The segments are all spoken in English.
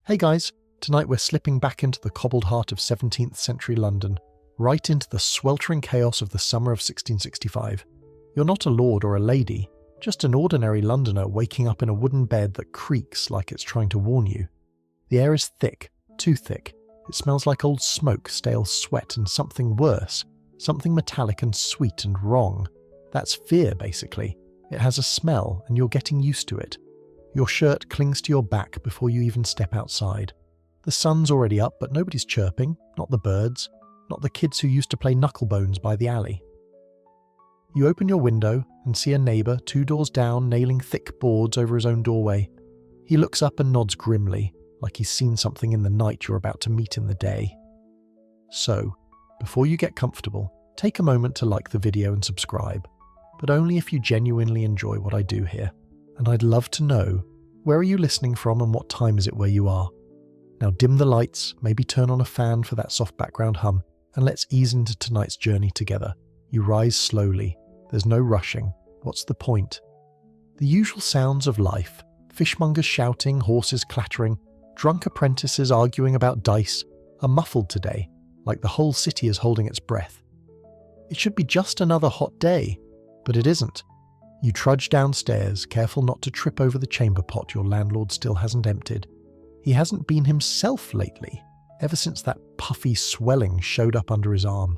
Hey guys, tonight we're slipping back into the cobbled heart of 17th century London, right into the sweltering chaos of the summer of 1665. You're not a lord or a lady, just an ordinary Londoner waking up in a wooden bed that creaks like it's trying to warn you. The air is thick, too thick. It smells like old smoke, stale sweat, and something worse, something metallic and sweet and wrong. That's fear, basically. It has a smell, and you're getting used to it. Your shirt clings to your back before you even step outside. The sun's already up, but nobody's chirping, not the birds, not the kids who used to play knucklebones by the alley. You open your window and see a neighbour 2 doors down nailing thick boards over his own doorway. He looks up and nods grimly, like he's seen something in the night you're about to meet in the day. So, before you get comfortable, take a moment to like the video and subscribe, but only if you genuinely enjoy what I do here. And I'd love to know, where are you listening from and what time is it where you are? Now dim the lights, maybe turn on a fan for that soft background hum, and let's ease into tonight's journey together. You rise slowly. There's no rushing. What's the point? The usual sounds of life, fishmongers shouting, horses clattering, drunk apprentices arguing about dice, are muffled today, like the whole city is holding its breath. It should be just another hot day, but it isn't. You trudge downstairs, careful not to trip over the chamber pot your landlord still hasn't emptied. He hasn't been himself lately, ever since that puffy swelling showed up under his arm.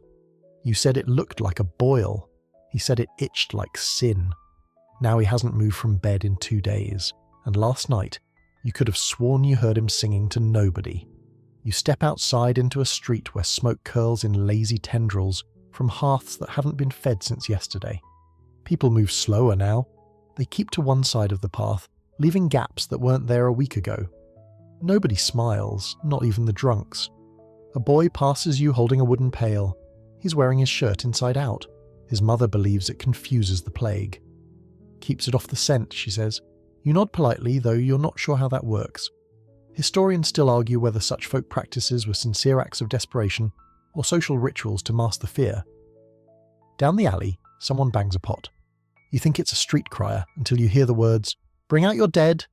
You said it looked like a boil. He said it itched like sin. Now he hasn't moved from bed in 2 days, and last night you could have sworn you heard him singing to nobody. You step outside into a street where smoke curls in lazy tendrils from hearths that haven't been fed since yesterday. People move slower now. They keep to one side of the path, leaving gaps that weren't there a week ago. Nobody smiles, not even the drunks. A boy passes you holding a wooden pail. He's wearing his shirt inside out. His mother believes it confuses the plague. Keeps it off the scent, she says. You nod politely, though you're not sure how that works. Historians still argue whether such folk practices were sincere acts of desperation or social rituals to mask the fear. Down the alley, someone bangs a pot. You think it's a street crier until you hear the words, "Bring out your dead."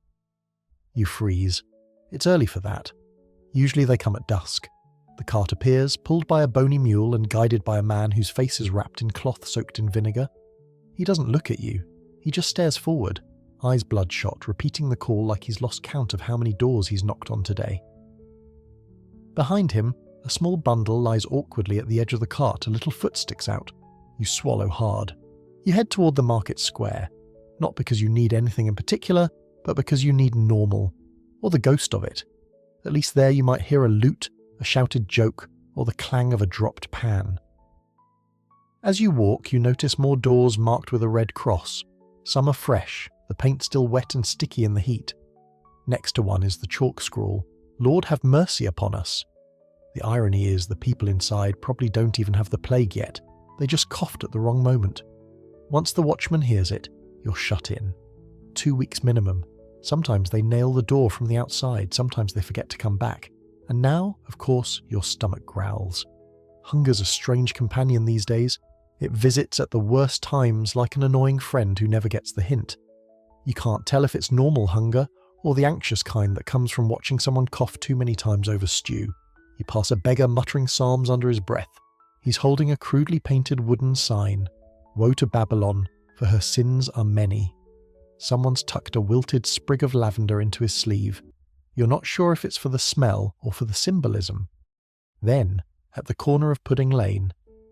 You freeze. It's early for that. Usually they come at dusk. The cart appears, pulled by a bony mule and guided by a man whose face is wrapped in cloth soaked in vinegar. He doesn't look at you. He just stares forward, eyes bloodshot, repeating the call like he's lost count of how many doors he's knocked on today. Behind him, a small bundle lies awkwardly at the edge of the cart. A little foot sticks out. You swallow hard. You head toward the market square, not because you need anything in particular, but because you need normal, or the ghost of it. At least there you might hear a lute, a shouted joke, or the clang of a dropped pan. As you walk, you notice more doors marked with a red cross. Some are fresh, the paint still wet and sticky in the heat. Next to one is the chalk scrawl, "Lord have mercy upon us." The irony is the people inside probably don't even have the plague yet. They just coughed at the wrong moment. Once the watchman hears it, you're shut in. 2 weeks minimum. Sometimes they nail the door from the outside, sometimes they forget to come back. And now, of course, your stomach growls. Hunger's a strange companion these days. It visits at the worst times like an annoying friend who never gets the hint. You can't tell if it's normal hunger or the anxious kind that comes from watching someone cough too many times over stew. You pass a beggar muttering psalms under his breath. He's holding a crudely painted wooden sign. Woe to Babylon, for her sins are many. Someone's tucked a wilted sprig of lavender into his sleeve. You're not sure if it's for the smell or for the symbolism. Then, at the corner of Pudding Lane,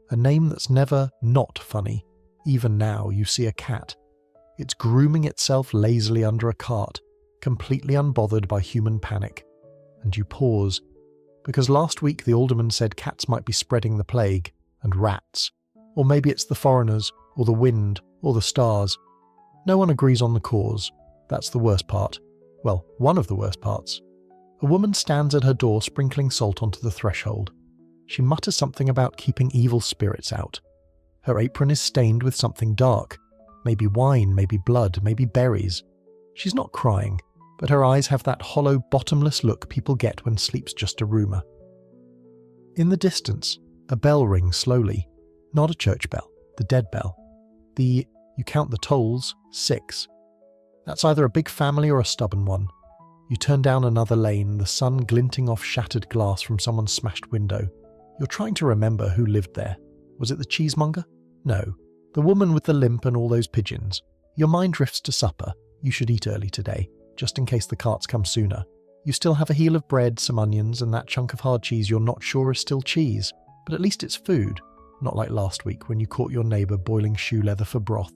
a name that's never not funny, even now you see a cat. It's grooming itself lazily under a cart, completely unbothered by human panic. And you pause, because last week the alderman said cats might be spreading the plague, and rats. Or maybe it's the foreigners, or the wind, or the stars. No one agrees on the cause. That's the worst part. Well, one of the worst parts. A woman stands at her door sprinkling salt onto the threshold. She mutters something about keeping evil spirits out. Her apron is stained with something dark. Maybe wine, maybe blood, maybe berries. She's not crying, but her eyes have that hollow, bottomless look people get when sleep's just a rumour. In the distance, a bell rings slowly. Not a church bell, the dead bell. You count the tolls, 6. That's either a big family or a stubborn one. You turn down another lane, the sun glinting off shattered glass from someone's smashed window. You're trying to remember who lived there. Was it the cheesemonger? No. The woman with the limp and all those pigeons. Your mind drifts to supper. You should eat early today, just in case the carts come sooner. You still have a heel of bread, some onions, and that chunk of hard cheese you're not sure is still cheese. But at least it's food, not like last week when you caught your neighbour boiling shoe leather for broth.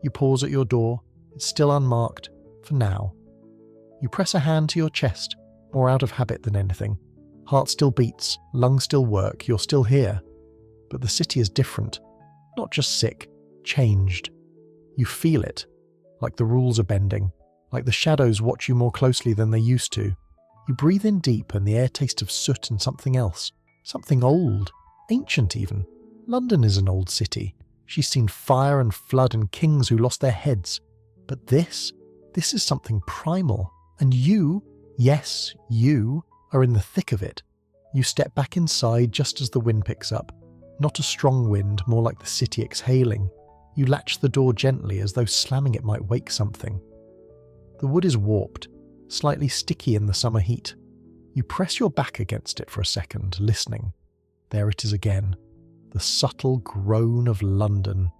You pause at your door. It's still unmarked, for now. You press a hand to your chest, more out of habit than anything. Heart still beats, lungs still work, you're still here. But the city is different. Not just sick, changed. You feel it, like the rules are bending, like the shadows watch you more closely than they used to. You breathe in deep and the air tastes of soot and something else. Something old, ancient even. London is an old city. She's seen fire and flood and kings who lost their heads. But this is something primal. And you, yes, you, are in the thick of it. You step back inside just as the wind picks up. Not a strong wind, more like the city exhaling. You latch the door gently as though slamming it might wake something. The wood is warped, slightly sticky in the summer heat. You press your back against it for a second, listening. There it is again. The subtle groan of London.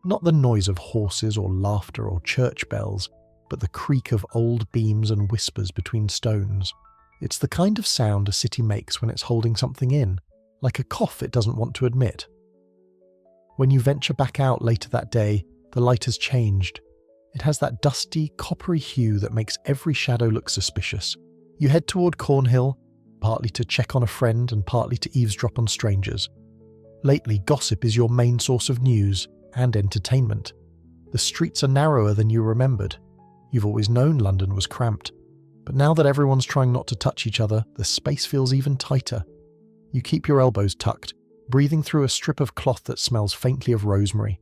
Not the noise of horses or laughter or church bells, but the creak of old beams and whispers between stones. It's the kind of sound a city makes when it's holding something in, like a cough it doesn't want to admit. When you venture back out later that day, the light has changed. It has that dusty, coppery hue that makes every shadow look suspicious. You head toward Cornhill, partly to check on a friend and partly to eavesdrop on strangers. Lately, gossip is your main source of news and entertainment. The streets are narrower than you remembered. You've always known London was cramped, but now that everyone's trying not to touch each other, the space feels even tighter. You keep your elbows tucked, breathing through a strip of cloth that smells faintly of rosemary.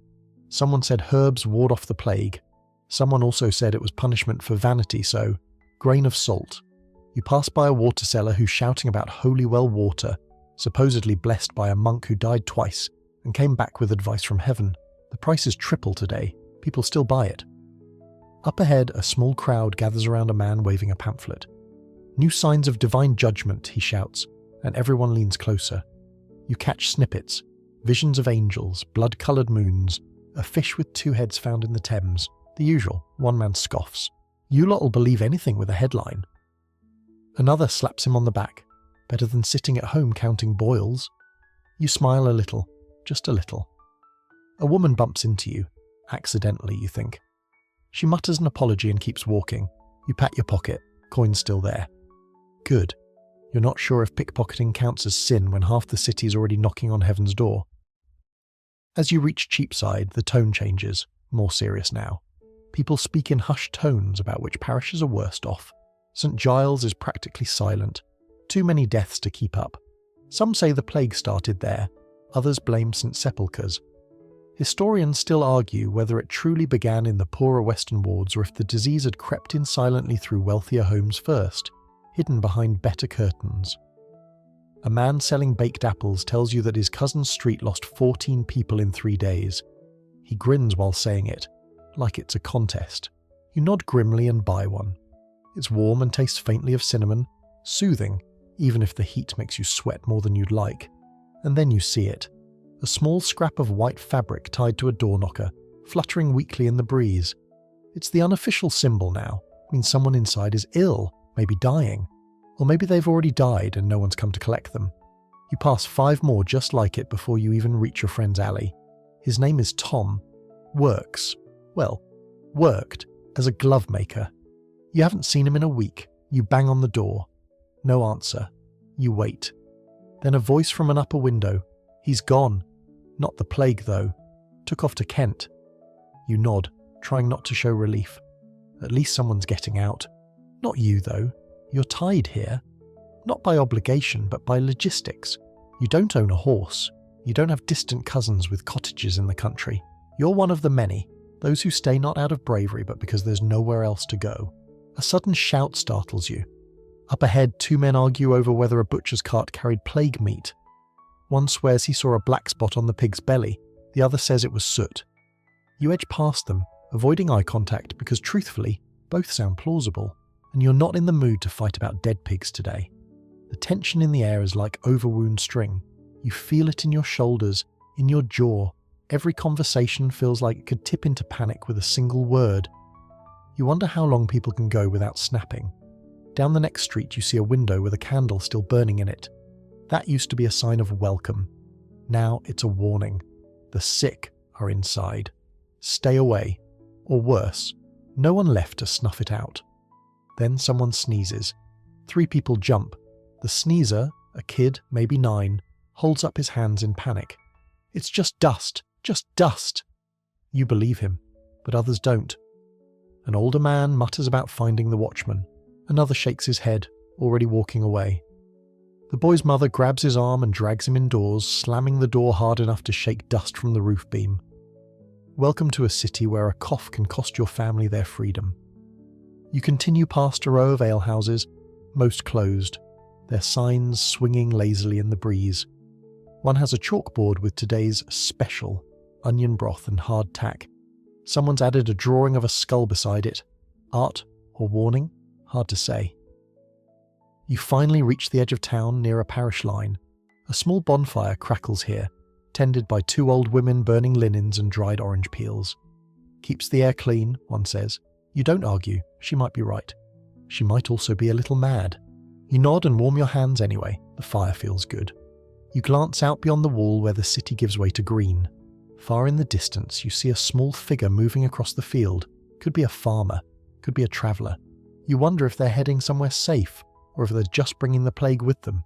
Someone said herbs ward off the plague. Someone also said it was punishment for vanity, so grain of salt. You pass by a water seller who's shouting about holy well water, supposedly blessed by a monk who died twice and came back with advice from heaven. The price is triple today. People still buy it. Up ahead, a small crowd gathers around a man waving a pamphlet. New signs of divine judgment, he shouts, and everyone leans closer. You catch snippets, visions of angels, blood-coloured moons, a fish with two heads found in the Thames. The usual. One man scoffs. You lot'll believe anything with a headline. Another slaps him on the back. Better than sitting at home counting boils. You smile a little, just a little. A woman bumps into you. Accidentally, you think. She mutters an apology and keeps walking. You pat your pocket. Coin's still there. Good. You're not sure if pickpocketing counts as sin when half the city's already knocking on heaven's door. As you reach Cheapside, the tone changes, more serious now. People speak in hushed tones about which parishes are worst off. St. Giles is practically silent. Too many deaths to keep up. Some say the plague started there. Others blame St. Sepulchre's. Historians still argue whether it truly began in the poorer western wards or if the disease had crept in silently through wealthier homes first, hidden behind better curtains. A man selling baked apples tells you that his cousin's street lost 14 people in 3 days. He grins while saying it, like it's a contest. You nod grimly and buy one. It's warm and tastes faintly of cinnamon, soothing, even if the heat makes you sweat more than you'd like. And then you see it. A small scrap of white fabric tied to a door knocker, fluttering weakly in the breeze. It's the unofficial symbol now. It means someone inside is ill, maybe dying. Or maybe they've already died and no one's come to collect them. You pass 5 more just like it before you even reach your friend's alley. His name is Tom. Worked as a glove maker. You haven't seen him in a week. You bang on the door. No answer. You wait. Then a voice from an upper window. He's gone. Not the plague, though. Took off to Kent. You nod, trying not to show relief. At least someone's getting out. Not you, though. You're tied here. Not by obligation, but by logistics. You don't own a horse. You don't have distant cousins with cottages in the country. You're one of the many, those who stay not out of bravery, but because there's nowhere else to go. A sudden shout startles you. Up ahead, 2 men argue over whether a butcher's cart carried plague meat. One swears he saw a black spot on the pig's belly. The other says it was soot. You edge past them, avoiding eye contact because, truthfully, both sound plausible. and you're not in the mood to fight about dead pigs today. The tension in the air is like overwound string. You feel it in your shoulders, in your jaw. Every conversation feels like it could tip into panic with a single word. You wonder how long people can go without snapping. Down the next street you see a window with a candle still burning in it. That used to be a sign of welcome. Now it's a warning. The sick are inside. Stay away. Or worse, no one left to snuff it out. Then someone sneezes. 3 people jump. The sneezer, a kid, maybe 9, holds up his hands in panic. It's just dust. Just dust. You believe him, but others don't. An older man mutters about finding the watchman. Another shakes his head, already walking away. The boy's mother grabs his arm and drags him indoors, slamming the door hard enough to shake dust from the roof beam. Welcome to a city where a cough can cost your family their freedom. You continue past a row of alehouses, most closed, their signs swinging lazily in the breeze. One has a chalkboard with today's special, onion broth and hard tack. Someone's added a drawing of a skull beside it. Art or warning? Hard to say. You finally reach the edge of town near a parish line. A small bonfire crackles here, tended by 2 old women burning linens and dried orange peels. Keeps the air clean, one says. You don't argue, she might be right. She might also be a little mad. You nod and warm your hands anyway, the fire feels good. You glance out beyond the wall where the city gives way to green. Far in the distance you see a small figure moving across the field. Could be a farmer, could be a traveller. You wonder if they're heading somewhere safe, or if they're just bringing the plague with them.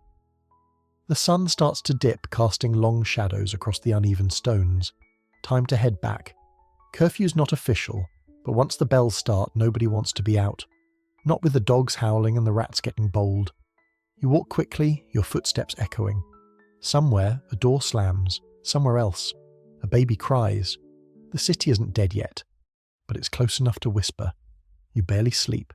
The sun starts to dip, casting long shadows across the uneven stones. Time to head back. Curfew's not official, but once the bells start, nobody wants to be out. Not with the dogs howling and the rats getting bold. You walk quickly, your footsteps echoing. Somewhere, a door slams. Somewhere else, a baby cries. The city isn't dead yet, but it's close enough to whisper. You barely sleep.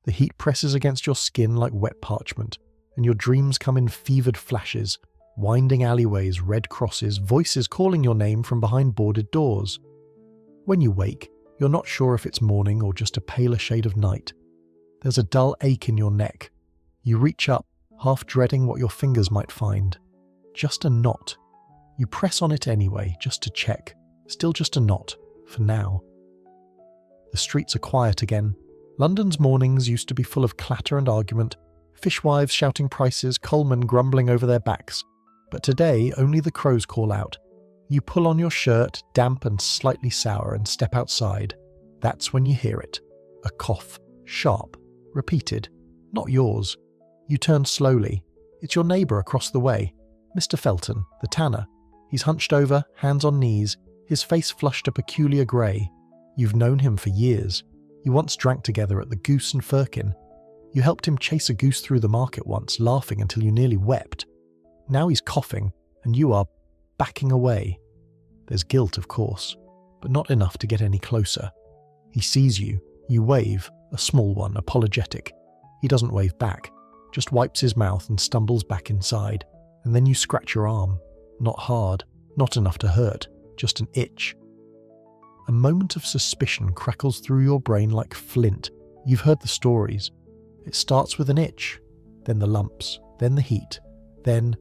The heat presses against your skin like wet parchment, and your dreams come in fevered flashes, winding alleyways, red crosses, voices calling your name from behind boarded doors. When you wake, you're not sure if it's morning or just a paler shade of night. There's a dull ache in your neck. You reach up, half dreading what your fingers might find. Just a knot. You press on it anyway, just to check. Still just a knot, for now. The streets are quiet again. London's mornings used to be full of clatter and argument, fishwives shouting prices, coalmen grumbling over their backs. But today, only the crows call out. You pull on your shirt, damp and slightly sour, and step outside. That's when you hear it. A cough. Sharp. Repeated. Not yours. You turn slowly. It's your neighbour across the way. Mr. Felton, the tanner. He's hunched over, hands on knees, his face flushed a peculiar grey. You've known him for years. You once drank together at the Goose and Firkin. You helped him chase a goose through the market once, laughing until you nearly wept. Now he's coughing, and you are backing away. There's guilt, of course, but not enough to get any closer. He sees you. You wave, a small one, apologetic. He doesn't wave back, just wipes his mouth and stumbles back inside. And then you scratch your arm. Not hard, not enough to hurt, just an itch. A moment of suspicion crackles through your brain like flint. You've heard the stories. It starts with an itch, then the lumps, then the heat, then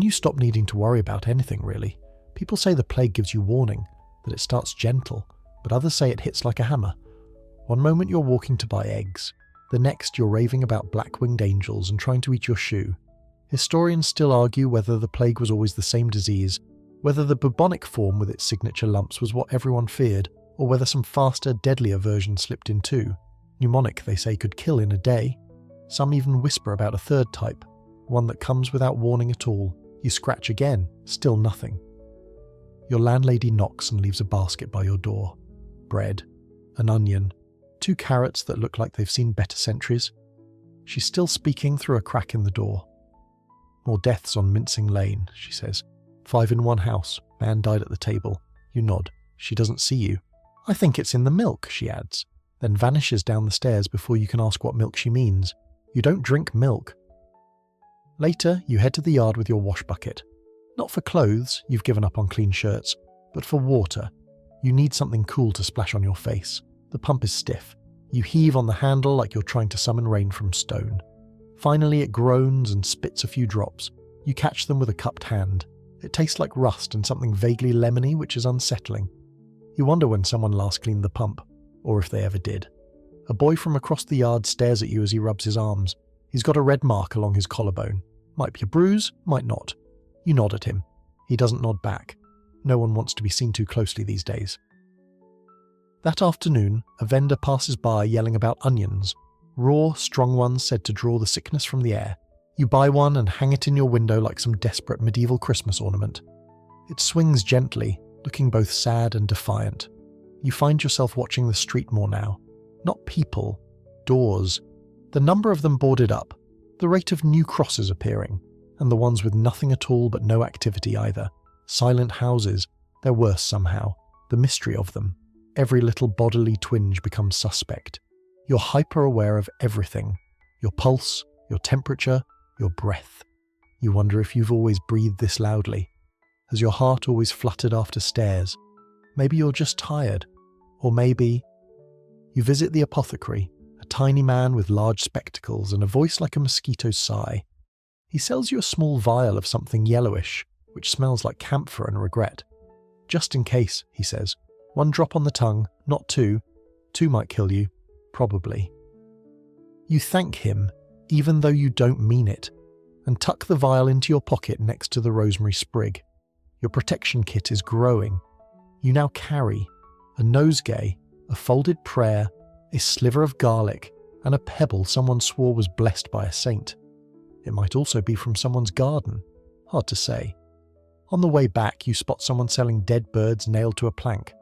you stop needing to worry about anything really. People say the plague gives you warning, that it starts gentle, but others say it hits like a hammer. One moment you're walking to buy eggs, the next you're raving about black-winged angels and trying to eat your shoe. Historians still argue whether the plague was always the same disease, whether the bubonic form with its signature lumps was what everyone feared, or whether some faster, deadlier version slipped in too. Pneumonic, they say, could kill in a day. Some even whisper about a third type, one that comes without warning at all. You scratch again, still nothing. Your landlady knocks and leaves a basket by your door. Bread, an onion, 2 carrots that look like they've seen better centuries. She's still speaking through a crack in the door. More deaths on Mincing Lane, she says. 5 in one house. Man died at the table. You nod. She doesn't see you. I think it's in the milk, she adds, then vanishes down the stairs before you can ask what milk she means. You don't drink milk. Later, you head to the yard with your wash bucket. Not for clothes, you've given up on clean shirts, but for water. You need something cool to splash on your face. The pump is stiff. You heave on the handle like you're trying to summon rain from stone. Finally, it groans and spits a few drops. You catch them with a cupped hand. It tastes like rust and something vaguely lemony, which is unsettling. You wonder when someone last cleaned the pump, or if they ever did. A boy from across the yard stares at you as he rubs his arms. He's got a red mark along his collarbone. Might be a bruise, might not. You nod at him. He doesn't nod back. No one wants to be seen too closely these days. That afternoon, a vendor passes by yelling about onions. Raw, strong ones said to draw the sickness from the air. You buy one and hang it in your window like some desperate medieval Christmas ornament. It swings gently, looking both sad and defiant. You find yourself watching the street more now. Not people, doors. The number of them boarded up, the rate of new crosses appearing, and the ones with nothing at all but no activity either. Silent houses, they're worse somehow. The mystery of them. Every little bodily twinge becomes suspect. You're hyper-aware of everything. Your pulse, your temperature, your breath. You wonder if you've always breathed this loudly. Has your heart always fluttered after stares? Maybe you're just tired. Or maybe... You visit the apothecary, a tiny man with large spectacles and a voice like a mosquito's sigh. He sells you a small vial of something yellowish, which smells like camphor and regret. Just in case, he says. 1 drop on the tongue, not 2. 2 might kill you. Probably. You thank him, even though you don't mean it, and tuck the vial into your pocket next to the rosemary sprig. Your protection kit is growing. You now carry a nosegay, a folded prayer, a sliver of garlic, and a pebble someone swore was blessed by a saint. It might also be from someone's garden. Hard to say. On the way back, you spot someone selling dead birds nailed to a plank.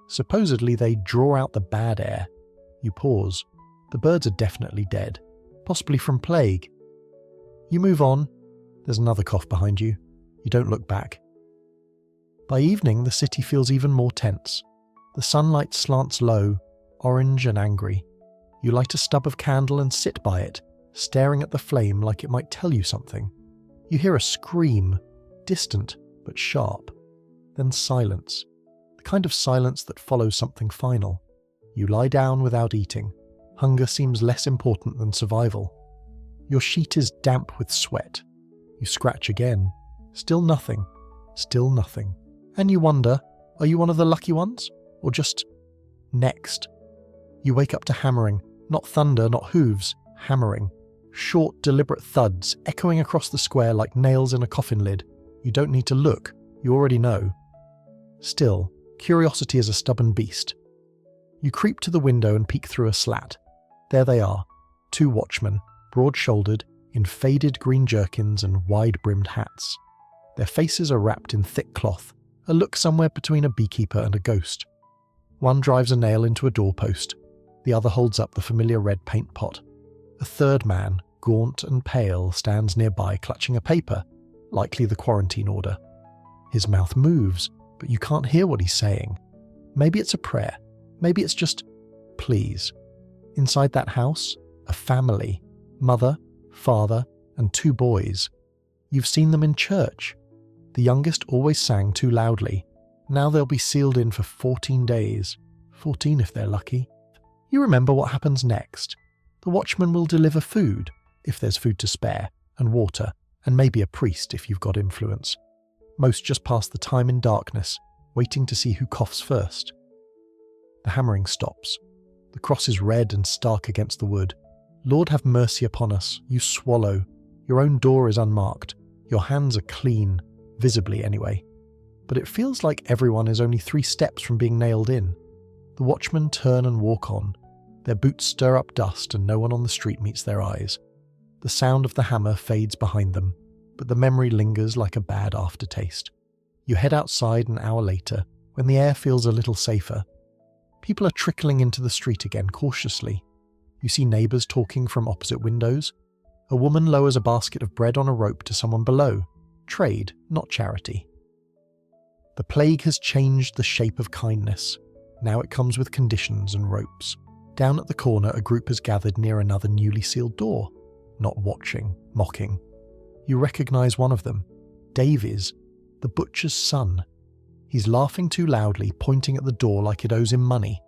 Supposedly they draw out the bad air. You pause. The birds are definitely dead, possibly from plague. You move on. There's another cough behind you. You don't look back. By evening, the city feels even more tense. The sunlight slants low, orange and angry. You light a stub of candle and sit by it, staring at the flame like it might tell you something. You hear a scream, distant but sharp. Then silence. The kind of silence that follows something final. You lie down without eating. Hunger seems less important than survival. Your sheet is damp with sweat. You scratch again. Still nothing. Still nothing. And you wonder, are you one of the lucky ones? Or just next? You wake up to hammering. Not thunder, not hooves. Hammering. Short, deliberate thuds echoing across the square like nails in a coffin lid. You don't need to look. You already know. Still, curiosity is a stubborn beast. You creep to the window and peek through a slat. There they are. 2 watchmen, broad-shouldered, in faded green jerkins and wide-brimmed hats. Their faces are wrapped in thick cloth, a look somewhere between a beekeeper and a ghost. One drives a nail into a doorpost. The other holds up the familiar red paint pot. A third man, gaunt and pale, stands nearby clutching a paper, likely the quarantine order. His mouth moves, but you can't hear what he's saying. Maybe it's a prayer. Maybe it's just, please. Inside that house, a family. Mother, father, and 2 boys. You've seen them in church. The youngest always sang too loudly. Now they'll be sealed in for 14 days. 14 if they're lucky. You remember what happens next. The watchman will deliver food, if there's food to spare, and water, and maybe a priest if you've got influence. Most just pass the time in darkness, waiting to see who coughs first. The hammering stops. The cross is red and stark against the wood. Lord have mercy upon us. You swallow. Your own door is unmarked. Your hands are clean, visibly anyway. But it feels like everyone is only 3 steps from being nailed in. The watchmen turn and walk on. Their boots stir up dust and no one on the street meets their eyes. The sound of the hammer fades behind them, but the memory lingers like a bad aftertaste. You head outside an hour later, when the air feels a little safer. People are trickling into the street again cautiously. You see neighbours talking from opposite windows. A woman lowers a basket of bread on a rope to someone below. Trade, not charity. The plague has changed the shape of kindness. Now it comes with conditions and ropes. Down at the corner, a group has gathered near another newly sealed door. Not watching, mocking. You recognise one of them. Davies, the butcher's son. He's laughing too loudly, pointing at the door like it owes him money.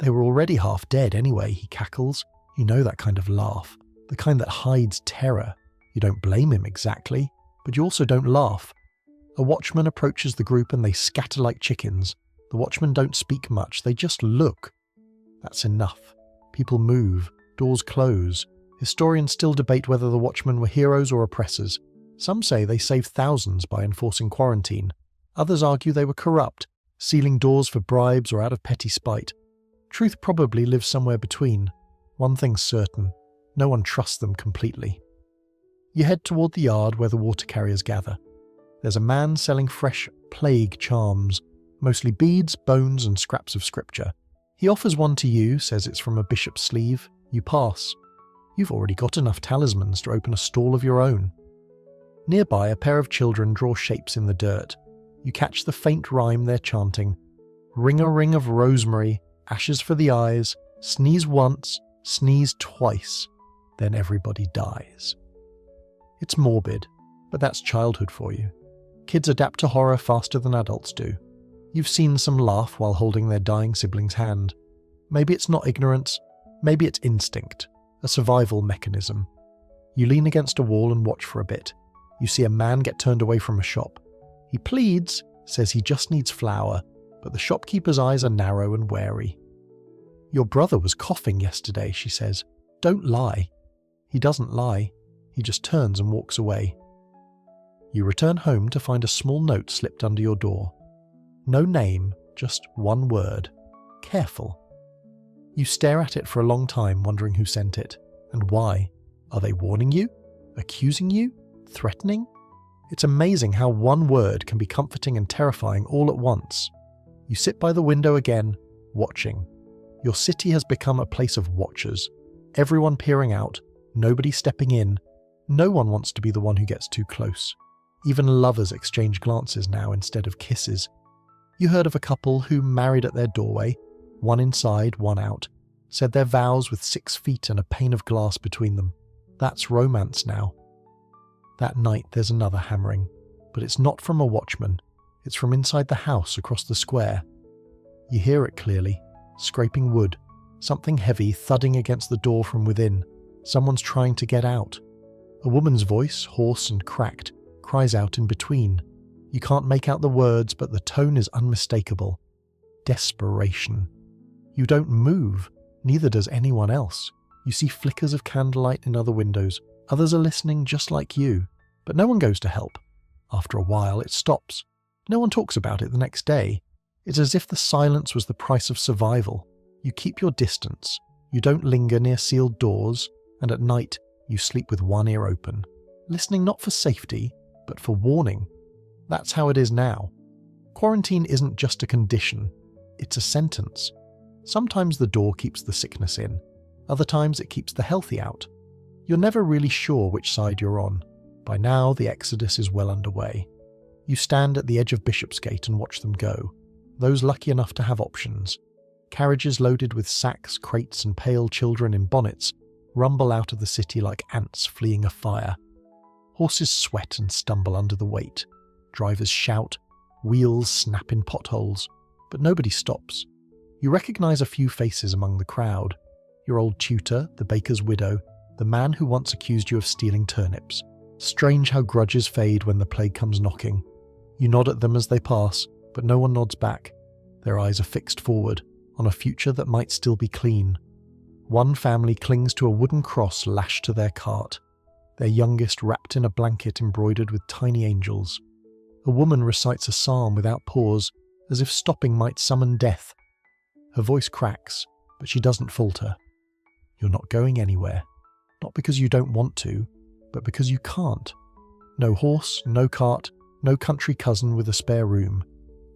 They were already half dead anyway, he cackles. You know that kind of laugh. The kind that hides terror. You don't blame him exactly, but you also don't laugh. A watchman approaches the group and they scatter like chickens. The watchmen don't speak much, they just look. That's enough. People move, doors close. Historians still debate whether the watchmen were heroes or oppressors. Some say they saved thousands by enforcing quarantine. Others argue they were corrupt, sealing doors for bribes or out of petty spite. Truth probably lives somewhere between. One thing's certain, no one trusts them completely. You head toward the yard where the water carriers gather. There's a man selling fresh plague charms, mostly beads, bones and scraps of scripture. He offers one to you, says it's from a bishop's sleeve. You pass. You've already got enough talismans to open a stall of your own. Nearby, a pair of children draw shapes in the dirt. You catch the faint rhyme they're chanting. Ring a ring of rosemary, ashes for the eyes, sneeze once, sneeze twice, then everybody dies. It's morbid, but that's childhood for you. Kids adapt to horror faster than adults do. You've seen some laugh while holding their dying sibling's hand. Maybe it's not ignorance, maybe it's instinct, a survival mechanism. You lean against a wall and watch for a bit. You see a man get turned away from a shop. He pleads, says he just needs flour, but the shopkeeper's eyes are narrow and wary. Your brother was coughing yesterday, she says. Don't lie. He doesn't lie. He just turns and walks away. You return home to find a small note slipped under your door. No name, just one word. Careful. You stare at it for a long time, wondering who sent it, and why. Are they warning you? Accusing you? Threatening? It's amazing how one word can be comforting and terrifying all at once. You sit by the window again, watching. Your city has become a place of watchers. Everyone peering out, nobody stepping in. No one wants to be the one who gets too close. Even lovers exchange glances now instead of kisses. You heard of a couple who married at their doorway, one inside, one out, said their vows with 6 feet and a pane of glass between them. That's romance now. That night there's another hammering, but it's not from a watchman. It's from inside the house across the square. You hear it clearly, scraping wood, something heavy thudding against the door from within. Someone's trying to get out. A woman's voice, hoarse and cracked, cries out in between. You can't make out the words, but the tone is unmistakable. Desperation. You don't move, neither does anyone else. You see flickers of candlelight in other windows. Others are listening just like you, but no one goes to help. After a while, it stops. No one talks about it the next day. It's as if the silence was the price of survival. You keep your distance. You don't linger near sealed doors, and at night, you sleep with one ear open, listening not for safety, but for warning. That's how it is now. Quarantine isn't just a condition, it's a sentence. Sometimes the door keeps the sickness in, other times it keeps the healthy out. You're never really sure which side you're on. By now, the exodus is well underway. You stand at the edge of Bishopsgate and watch them go, those lucky enough to have options. Carriages loaded with sacks, crates and pale children in bonnets rumble out of the city like ants fleeing a fire. Horses sweat and stumble under the weight. Drivers shout, wheels snap in potholes, but nobody stops. You recognize a few faces among the crowd. Your old tutor, the baker's widow, the man who once accused you of stealing turnips. Strange how grudges fade when the plague comes knocking. You nod at them as they pass, but no one nods back. Their eyes are fixed forward, on a future that might still be clean. One family clings to a wooden cross lashed to their cart, their youngest wrapped in a blanket embroidered with tiny angels. A woman recites a psalm without pause, as if stopping might summon death. Her voice cracks, but she doesn't falter. You're not going anywhere. Not because you don't want to, but because you can't. No horse, no cart, no country cousin with a spare room.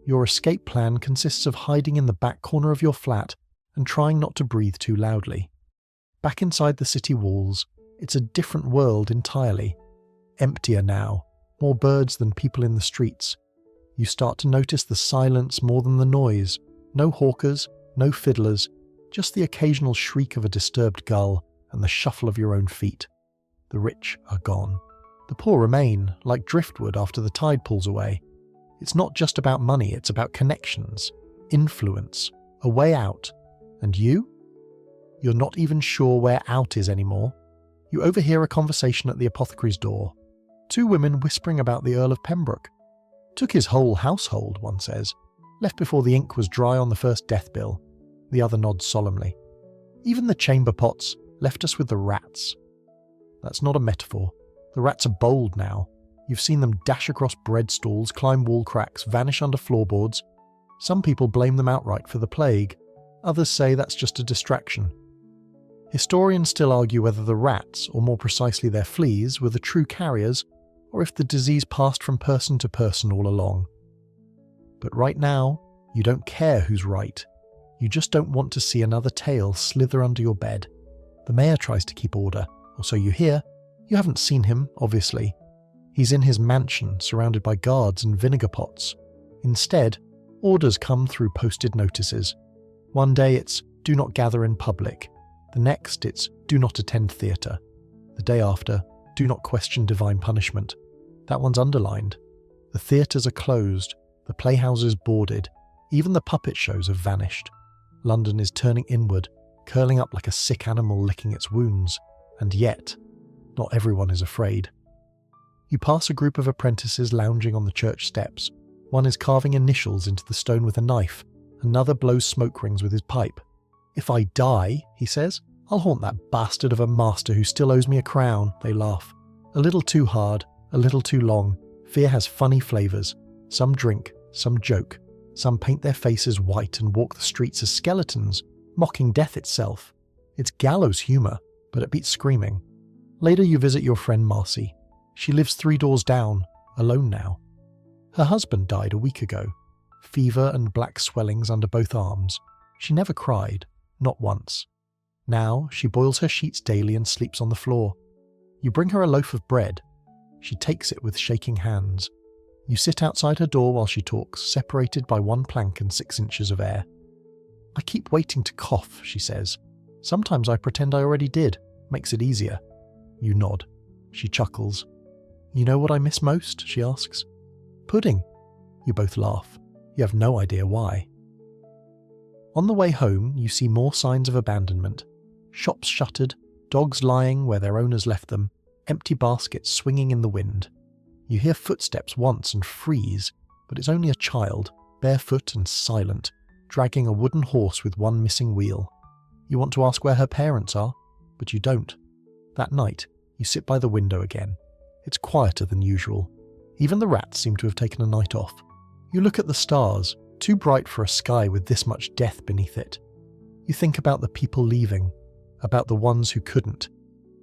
Your escape plan consists of hiding in the back corner of your flat and trying not to breathe too loudly. Back inside the city walls, it's a different world entirely. Emptier now, more birds than people in the streets. You start to notice the silence more than the noise. No hawkers, no fiddlers, just the occasional shriek of a disturbed gull and the shuffle of your own feet. The rich are gone. The poor remain, like driftwood after the tide pulls away. It's not just about money, it's about connections, influence, a way out. And you? You're not even sure where out is anymore. You overhear a conversation at the apothecary's door. Two women whispering about the Earl of Pembroke. Took his whole household, one says. Left before the ink was dry on the first death bill. The other nods solemnly. Even the chamber pots left us with the rats. That's not a metaphor. The rats are bold now. You've seen them dash across bread stalls, climb wall cracks, vanish under floorboards. Some people blame them outright for the plague. Others say that's just a distraction. Historians still argue whether the rats, or more precisely their fleas, were the true carriers, or if the disease passed from person to person all along. But right now, you don't care who's right. You just don't want to see another tail slither under your bed. The mayor tries to keep order, or so you hear. You haven't seen him, obviously. He's in his mansion, surrounded by guards and vinegar pots. Instead, orders come through posted notices. One day it's, do not gather in public. The next it's, do not attend theatre. The day after, do not question divine punishment. That one's underlined. The theatres are closed, the playhouses boarded, even the puppet shows have vanished. London is turning inward, curling up like a sick animal licking its wounds. And yet, not everyone is afraid. You pass a group of apprentices lounging on the church steps. One is carving initials into the stone with a knife. Another blows smoke rings with his pipe. If I die, he says, I'll haunt that bastard of a master who still owes me a crown, they laugh. A little too hard, a little too long. Fear has funny flavours. Some drink, some joke. Some paint their faces white and walk the streets as skeletons, mocking death itself. It's gallows humour, but it beats screaming. Later you visit your friend Marcy. She lives 3 doors down, alone now. Her husband died a week ago. Fever and black swellings under both arms. She never cried, not once. Now she boils her sheets daily and sleeps on the floor. You bring her a loaf of bread. She takes it with shaking hands. You sit outside her door while she talks, separated by 1 plank and 6 inches of air. I keep waiting to cough, she says. Sometimes I pretend I already did. Makes it easier. You nod. She chuckles. You know what I miss most? She asks. Pudding. You both laugh. You have no idea why. On the way home, you see more signs of abandonment. Shops shuttered, dogs lying where their owners left them, empty baskets swinging in the wind. You hear footsteps once and freeze, but it's only a child, barefoot and silent, dragging a wooden horse with 1 missing wheel. You want to ask where her parents are, but you don't. That night, you sit by the window again. It's quieter than usual. Even the rats seem to have taken a night off. You look at the stars, too bright for a sky with this much death beneath it. You think about the people leaving, about the ones who couldn't.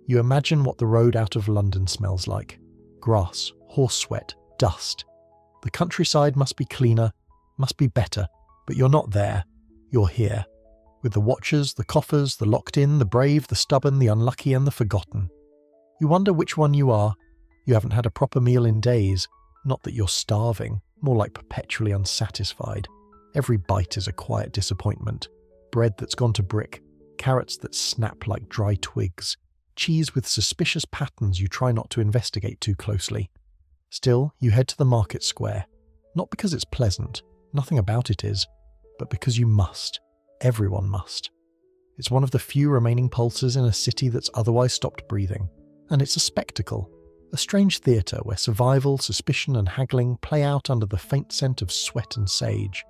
You imagine what the road out of London smells like. Grass, horse sweat, dust. The countryside must be cleaner, must be better, but you're not there. You're here. With the watchers, the coffers, the locked in, the brave, the stubborn, the unlucky and the forgotten. You wonder which one you are. You haven't had a proper meal in days. Not that you're starving, more like perpetually unsatisfied. Every bite is a quiet disappointment. Bread that's gone to brick, carrots that snap like dry twigs, cheese with suspicious patterns you try not to investigate too closely. Still, you head to the market square. Not because it's pleasant, nothing about it is, but because you must. Everyone must. It's one of the few remaining pulses in a city that's otherwise stopped breathing. And it's a spectacle. A strange theatre where survival, suspicion and haggling play out under the faint scent of sweat and sage.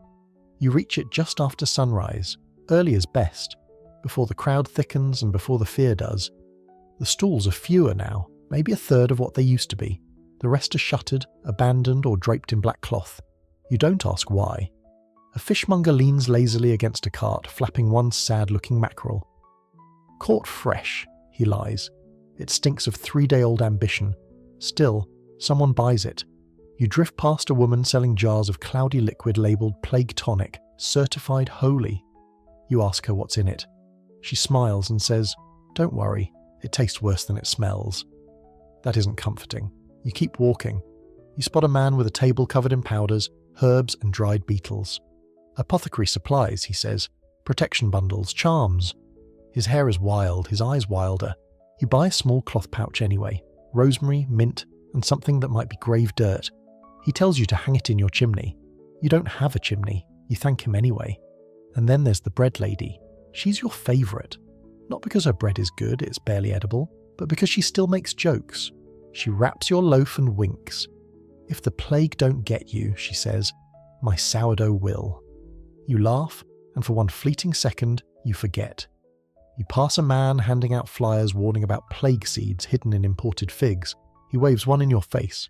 You reach it just after sunrise, early is best, before the crowd thickens and before the fear does. The stalls are fewer now, maybe a third of what they used to be. The rest are shuttered, abandoned or draped in black cloth. You don't ask why. A fishmonger leans lazily against a cart, flapping 1 sad-looking mackerel. Caught fresh, he lies. It stinks of 3-day-old ambition. Still, someone buys it. You drift past a woman selling jars of cloudy liquid labelled Plague Tonic, certified holy. You ask her what's in it. She smiles and says, "Don't worry, it tastes worse than it smells." That isn't comforting. You keep walking. You spot a man with a table covered in powders, herbs and dried beetles. Apothecary supplies, he says. Protection bundles, charms. His hair is wild, his eyes wilder. You buy a small cloth pouch anyway. Rosemary, mint, and something that might be grave dirt. He tells you to hang it in your chimney. You don't have a chimney. You thank him anyway. And then there's the bread lady. She's your favourite. Not because her bread is good, it's barely edible, but because she still makes jokes. She wraps your loaf and winks. "If the plague don't get you," she says, "my sourdough will." You laugh, and for one fleeting second, you forget. You pass a man handing out flyers warning about plague seeds hidden in imported figs. He waves one in your face.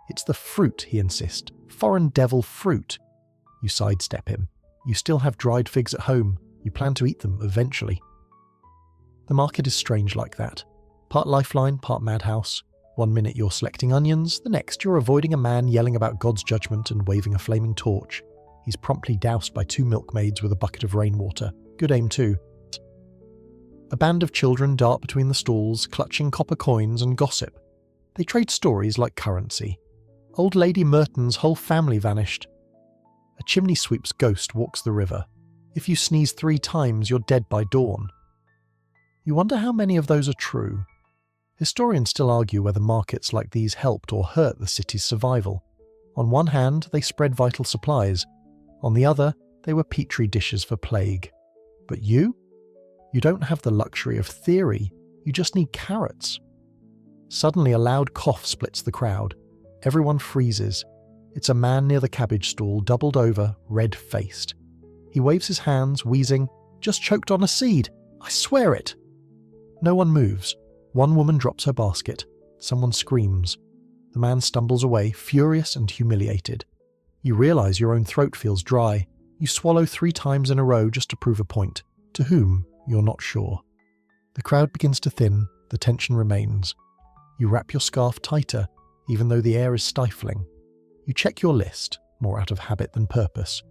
"It's the fruit," he insists. "Foreign devil fruit." You sidestep him. You still have dried figs at home. You plan to eat them eventually. The market is strange like that. Part lifeline, part madhouse. One minute you're selecting onions, the next you're avoiding a man yelling about God's judgment and waving a flaming torch. He's promptly doused by 2 milkmaids with a bucket of rainwater. Good aim too. A band of children dart between the stalls, clutching copper coins and gossip. They trade stories like currency. Old Lady Merton's whole family vanished. A chimney sweep's ghost walks the river. If you sneeze 3 times, you're dead by dawn. You wonder how many of those are true. Historians still argue whether markets like these helped or hurt the city's survival. On one hand, they spread vital supplies. On the other, they were petri dishes for plague. But you? You don't have the luxury of theory, you just need carrots. Suddenly a loud cough splits the crowd. Everyone freezes. It's a man near the cabbage stall, doubled over, red-faced. He waves his hands, wheezing, "Just choked on a seed! I swear it!" No one moves. One woman drops her basket. Someone screams. The man stumbles away, furious and humiliated. You realise your own throat feels dry. You swallow 3 times in a row just to prove a point. To whom, you're not sure. The crowd begins to thin, the tension remains. You wrap your scarf tighter, even though the air is stifling. You check your list, more out of habit than purpose.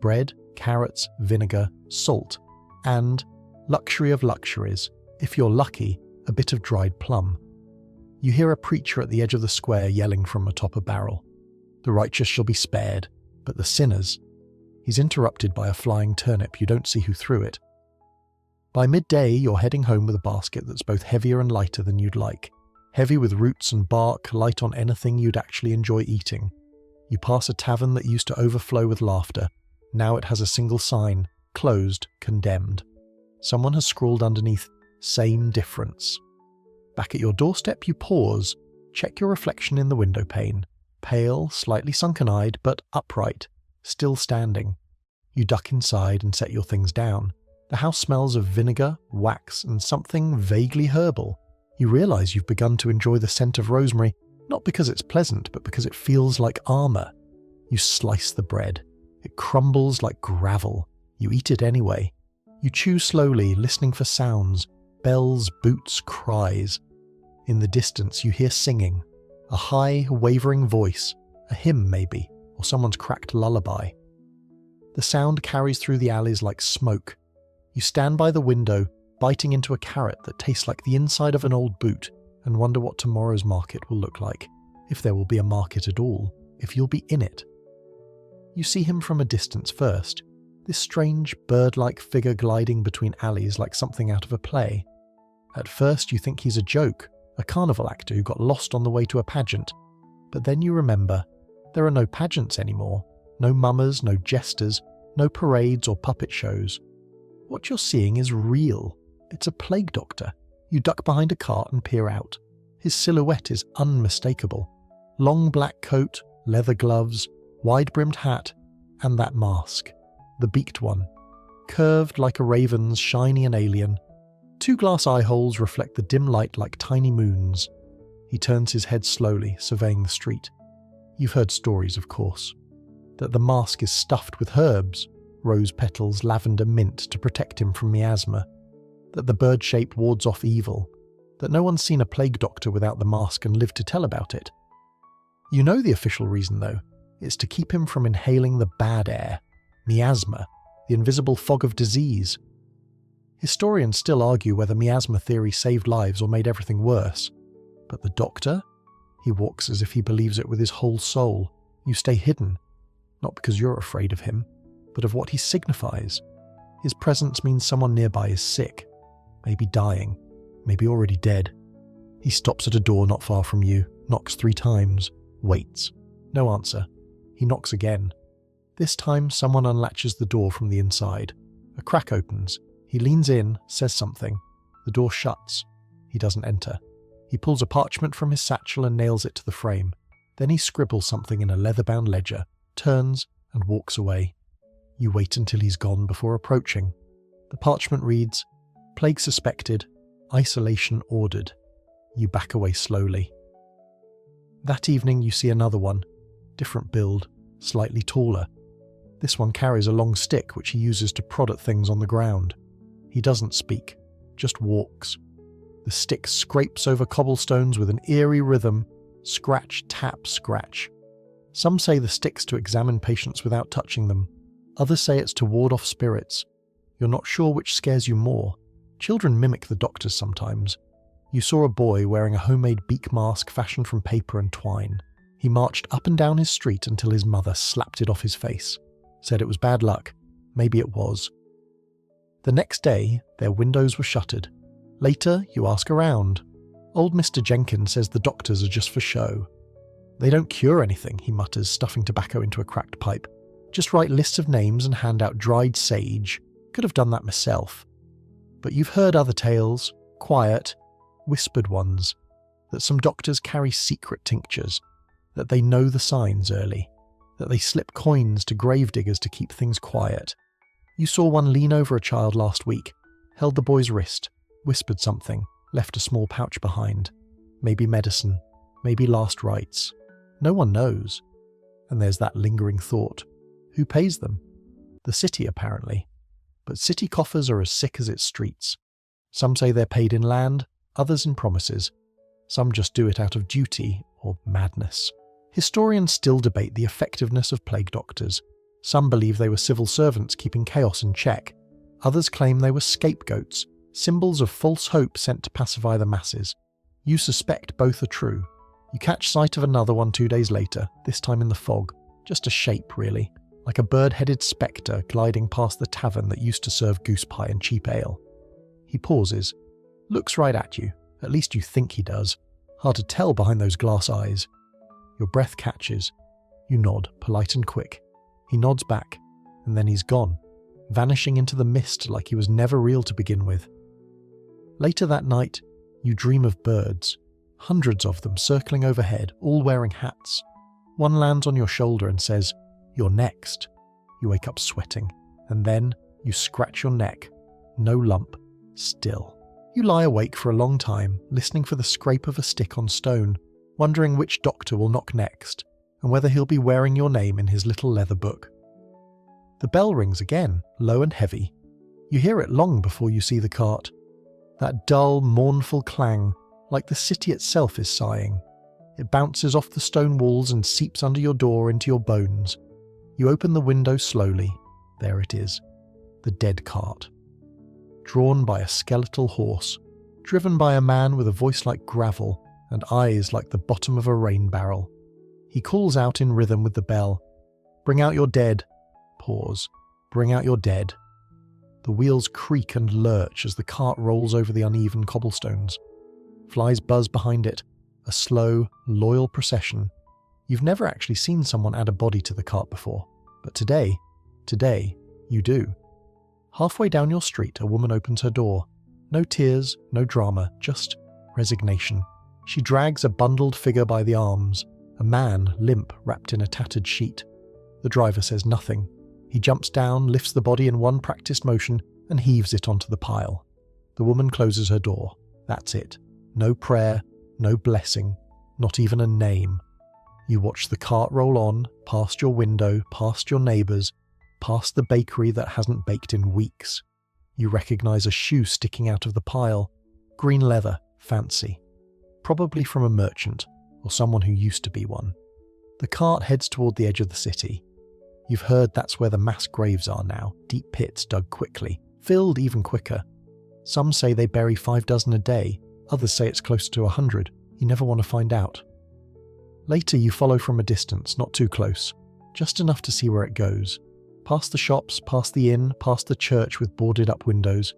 Bread, carrots, vinegar, salt, and, luxury of luxuries, if you're lucky, a bit of dried plum. You hear a preacher at the edge of the square yelling from atop a barrel. The righteous shall be spared, but the sinners... He's interrupted by a flying turnip. You don't see who threw it. By midday, you're heading home with a basket that's both heavier and lighter than you'd like. Heavy with roots and bark, light on anything you'd actually enjoy eating. You pass a tavern that used to overflow with laughter. Now it has a single sign, closed, condemned. Someone has scrawled underneath, "Same difference." Back at your doorstep, you pause, check your reflection in the window pane. Pale, slightly sunken-eyed, but upright, still standing. You duck inside and set your things down. The house smells of vinegar, wax, and something vaguely herbal. You realise you've begun to enjoy the scent of rosemary, not because it's pleasant, but because it feels like armour. You slice the bread. It crumbles like gravel. You eat it anyway. You chew slowly, listening for sounds. Bells, boots, cries. In the distance you hear singing. A high, wavering voice. A hymn maybe, or someone's cracked lullaby. The sound carries through the alleys like smoke. You stand by the window, biting into a carrot that tastes like the inside of an old boot, and wonder what tomorrow's market will look like. If there will be a market at all. If you'll be in it. You see him from a distance first. This strange, bird-like figure gliding between alleys like something out of a play. At first you think he's a joke, a carnival actor who got lost on the way to a pageant. But then you remember, there are no pageants anymore. No mummers, no jesters, no parades or puppet shows. What you're seeing is real. It's a plague doctor. You duck behind a cart and peer out. His silhouette is unmistakable. Long black coat, leather gloves, wide-brimmed hat, and that mask. The beaked one. Curved like a raven's, shiny and alien. 2 glass eye holes reflect the dim light like tiny moons. He turns his head slowly, surveying the street. You've heard stories, of course. That the mask is stuffed with herbs, rose petals, lavender, mint to protect him from miasma. That the bird shape wards off evil. That no one's seen a plague doctor without the mask and lived to tell about it. You know the official reason, though. It's to keep him from inhaling the bad air. Miasma, the invisible fog of disease. Historians still argue whether miasma theory saved lives or made everything worse. But the doctor? He walks as if he believes it with his whole soul. You stay hidden. Not because you're afraid of him, but of what he signifies. His presence means someone nearby is sick. Maybe dying. Maybe already dead. He stops at a door not far from you, knocks 3 times, waits. No answer. He knocks again. This time someone unlatches the door from the inside. A crack opens. He leans in, says something. The door shuts. He doesn't enter. He pulls a parchment from his satchel and nails it to the frame. Then he scribbles something in a leather-bound ledger, turns, and walks away. You wait until he's gone before approaching. The parchment reads, "Plague suspected, isolation ordered." You back away slowly. That evening you see another one, different build, slightly taller. This one carries a long stick which he uses to prod at things on the ground. He doesn't speak, just walks. The stick scrapes over cobblestones with an eerie rhythm, scratch, tap, scratch. Some say the stick's to examine patients without touching them. Others say it's to ward off spirits. You're not sure which scares you more. Children mimic the doctors sometimes. You saw a boy wearing a homemade beak mask fashioned from paper and twine. He marched up and down his street until his mother slapped it off his face. Said it was bad luck. Maybe it was. The next day, their windows were shuttered. Later, you ask around. Old Mr. Jenkins says the doctors are just for show. They don't cure anything, he mutters, stuffing tobacco into a cracked pipe. Just write lists of names and hand out dried sage. Could have done that myself. But you've heard other tales, quiet, whispered ones, that some doctors carry secret tinctures, that they know the signs early, that they slip coins to gravediggers to keep things quiet. You saw one lean over a child last week, held the boy's wrist, whispered something, left a small pouch behind. Maybe medicine, maybe last rites. No one knows. And there's that lingering thought. Who pays them? The city, apparently. But city coffers are as sick as its streets. Some say they're paid in land, others in promises. Some just do it out of duty or madness. Historians still debate the effectiveness of plague doctors. Some believe they were civil servants keeping chaos in check. Others claim they were scapegoats, symbols of false hope sent to pacify the masses. You suspect both are true. You catch sight of another one 2 days later, this time in the fog. Just a shape, really, like a bird-headed spectre gliding past the tavern that used to serve goose pie and cheap ale. He pauses, looks right at you, at least you think he does. Hard to tell behind those glass eyes. Your breath catches. You nod, polite and quick. He nods back, and then he's gone, vanishing into the mist like he was never real to begin with. Later that night, you dream of birds, hundreds of them circling overhead, all wearing hats. One lands on your shoulder and says, "You're next." You wake up sweating, and then you scratch your neck. No lump, still. You lie awake for a long time, listening for the scrape of a stick on stone, wondering which doctor will knock next, and whether he'll be wearing your name in his little leather book. The bell rings again, low and heavy. You hear it long before you see the cart. That dull, mournful clang, like the city itself is sighing. It bounces off the stone walls and seeps under your door into your bones. You open the window slowly. There it is. The dead cart. Drawn by a skeletal horse. Driven by a man with a voice like gravel and eyes like the bottom of a rain barrel. He calls out in rhythm with the bell. "Bring out your dead." Pause. "Bring out your dead." The wheels creak and lurch as the cart rolls over the uneven cobblestones. Flies buzz behind it, a slow, loyal procession. You've never actually seen someone add a body to the cart before, but today, you do. Halfway down your street, a woman opens her door. No tears, no drama, just resignation. She drags a bundled figure by the arms, a man limp wrapped in a tattered sheet. The driver says nothing. He jumps down, lifts the body in one practiced motion, and heaves it onto the pile. The woman closes her door. That's it. No prayer, no blessing, not even a name. You watch the cart roll on, past your window, past your neighbours, past the bakery that hasn't baked in weeks. You recognise a shoe sticking out of the pile. Green leather, fancy. Probably from a merchant, or someone who used to be one. The cart heads toward the edge of the city. You've heard that's where the mass graves are now, deep pits dug quickly, filled even quicker. Some say they bury 5 dozen a day, others say it's closer to 100. You never want to find out. Later you follow from a distance, not too close, just enough to see where it goes. Past the shops, past the inn, past the church with boarded up windows.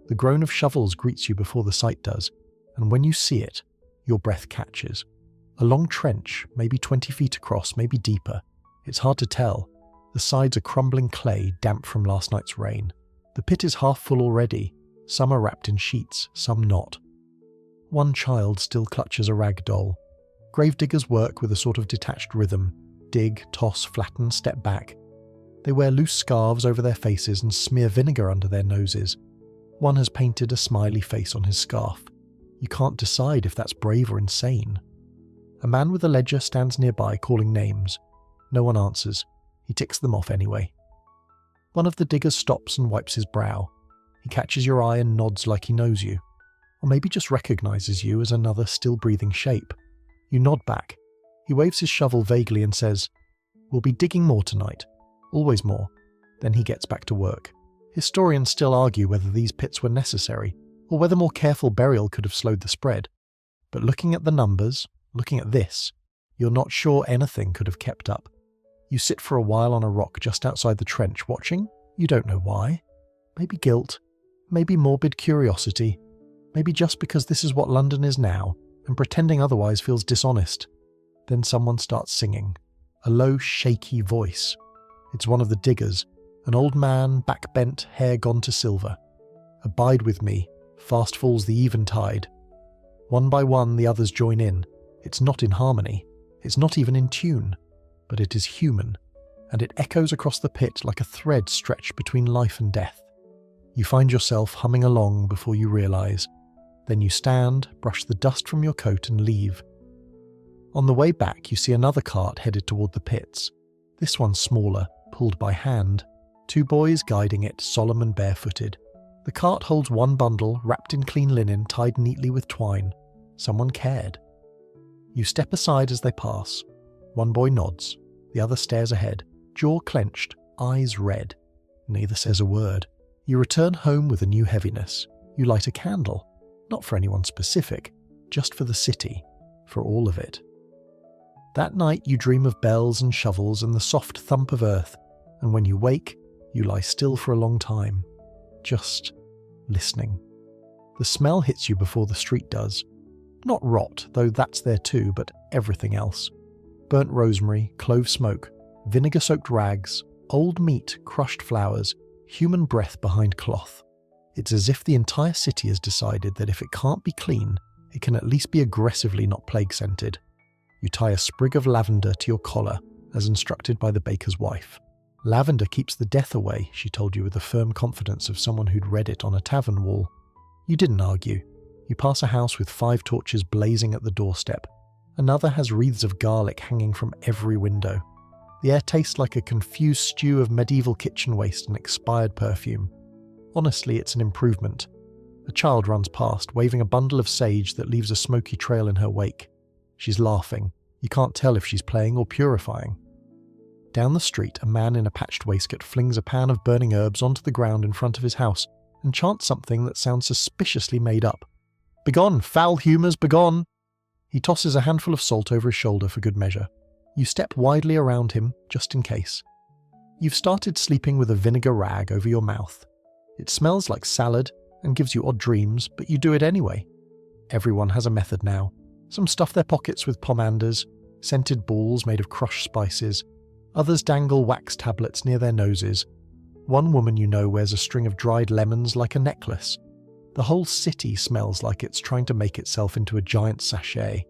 The groan of shovels greets you before the sight does, and when you see it, your breath catches. A long trench, maybe 20 feet across, maybe deeper. It's hard to tell. The sides are crumbling clay, damp from last night's rain. The pit is half full already. Some are wrapped in sheets, some not. One child still clutches a rag doll. Gravediggers work with a sort of detached rhythm. Dig, toss, flatten, step back. They wear loose scarves over their faces and smear vinegar under their noses. One has painted a smiley face on his scarf. You can't decide if that's brave or insane. A man with a ledger stands nearby calling names. No one answers. He ticks them off anyway. One of the diggers stops and wipes his brow. He catches your eye and nods like he knows you. Or maybe just recognizes you as another still-breathing shape. You nod back. He waves his shovel vaguely and says, "We'll be digging more tonight. Always more." Then he gets back to work. Historians still argue whether these pits were necessary, or whether more careful burial could have slowed the spread. But looking at the numbers, looking at this, you're not sure anything could have kept up. You sit for a while on a rock just outside the trench watching. You don't know why. Maybe guilt, maybe morbid curiosity, maybe just because this is what London is now, and pretending otherwise feels dishonest. Then someone starts singing. A low, shaky voice. It's one of the diggers, an old man, back-bent, hair gone to silver. "Abide with me, fast falls the eventide." One by one the others join in. It's not in harmony, it's not even in tune, but it is human, and it echoes across the pit like a thread stretched between life and death. You find yourself humming along before you realise. Then you stand, brush the dust from your coat and leave. On the way back you see another cart headed toward the pits. This one smaller, pulled by hand. 2 boys guiding it, solemn and barefooted. The cart holds one bundle wrapped in clean linen tied neatly with twine. Someone cared. You step aside as they pass. One boy nods. The other stares ahead, jaw clenched, eyes red. Neither says a word. You return home with a new heaviness. You light a candle. Not for anyone specific, just for the city, for all of it. That night you dream of bells and shovels and the soft thump of earth, and when you wake, you lie still for a long time, just listening. The smell hits you before the street does. Not rot, though that's there too, but everything else. Burnt rosemary, clove smoke, vinegar-soaked rags, old meat, crushed flowers, human breath behind cloth. It's as if the entire city has decided that if it can't be clean, it can at least be aggressively not plague-scented. You tie a sprig of lavender to your collar, as instructed by the baker's wife. Lavender keeps the death away, she told you with the firm confidence of someone who'd read it on a tavern wall. You didn't argue. You pass a house with 5 torches blazing at the doorstep. Another has wreaths of garlic hanging from every window. The air tastes like a confused stew of medieval kitchen waste and expired perfume. Honestly, it's an improvement. A child runs past, waving a bundle of sage that leaves a smoky trail in her wake. She's laughing. You can't tell if she's playing or purifying. Down the street, a man in a patched waistcoat flings a pan of burning herbs onto the ground in front of his house and chants something that sounds suspiciously made up. "Begone, foul humours, begone!" He tosses a handful of salt over his shoulder for good measure. You step widely around him, just in case. You've started sleeping with a vinegar rag over your mouth. It smells like salad and gives you odd dreams, but you do it anyway. Everyone has a method now. Some stuff their pockets with pomanders, scented balls made of crushed spices. Others dangle wax tablets near their noses. One woman you know wears a string of dried lemons like a necklace. The whole city smells like it's trying to make itself into a giant sachet.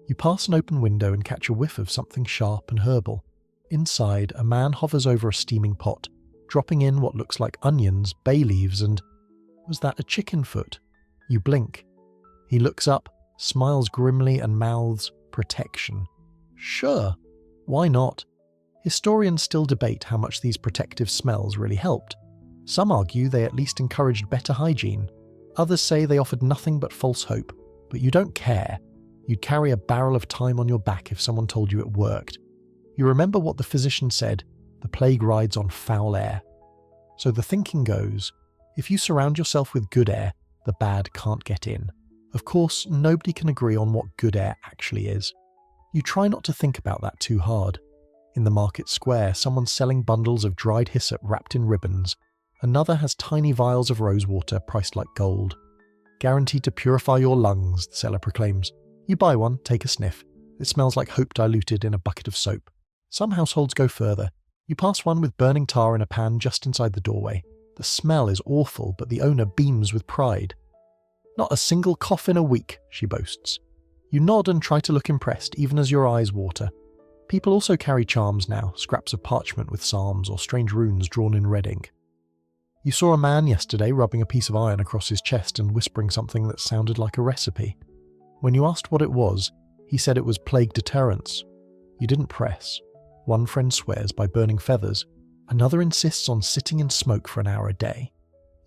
You pass an open window and catch a whiff of something sharp and herbal. Inside, a man hovers over a steaming pot, dropping in what looks like onions, bay leaves, and... was that a chicken foot? You blink. He looks up, smiles grimly and mouths, "Protection." Sure, why not? Historians still debate how much these protective smells really helped. Some argue they at least encouraged better hygiene. Others say they offered nothing but false hope. But you don't care. You'd carry a barrel of thyme on your back if someone told you it worked. You remember what the physician said, the plague rides on foul air. So the thinking goes, if you surround yourself with good air, the bad can't get in. Of course, nobody can agree on what good air actually is. You try not to think about that too hard. In the market square, someone's selling bundles of dried hyssop wrapped in ribbons. Another has tiny vials of rosewater priced like gold. "Guaranteed to purify your lungs," the seller proclaims. You buy one, take a sniff. It smells like hope diluted in a bucket of soap. Some households go further. You pass one with burning tar in a pan just inside the doorway. The smell is awful, but the owner beams with pride. "Not a single cough in a week," she boasts. You nod and try to look impressed, even as your eyes water. People also carry charms now, scraps of parchment with psalms or strange runes drawn in red ink. You saw a man yesterday rubbing a piece of iron across his chest and whispering something that sounded like a recipe. When you asked what it was, he said it was plague deterrence. You didn't press. One friend swears by burning feathers. Another insists on sitting in smoke for an hour a day.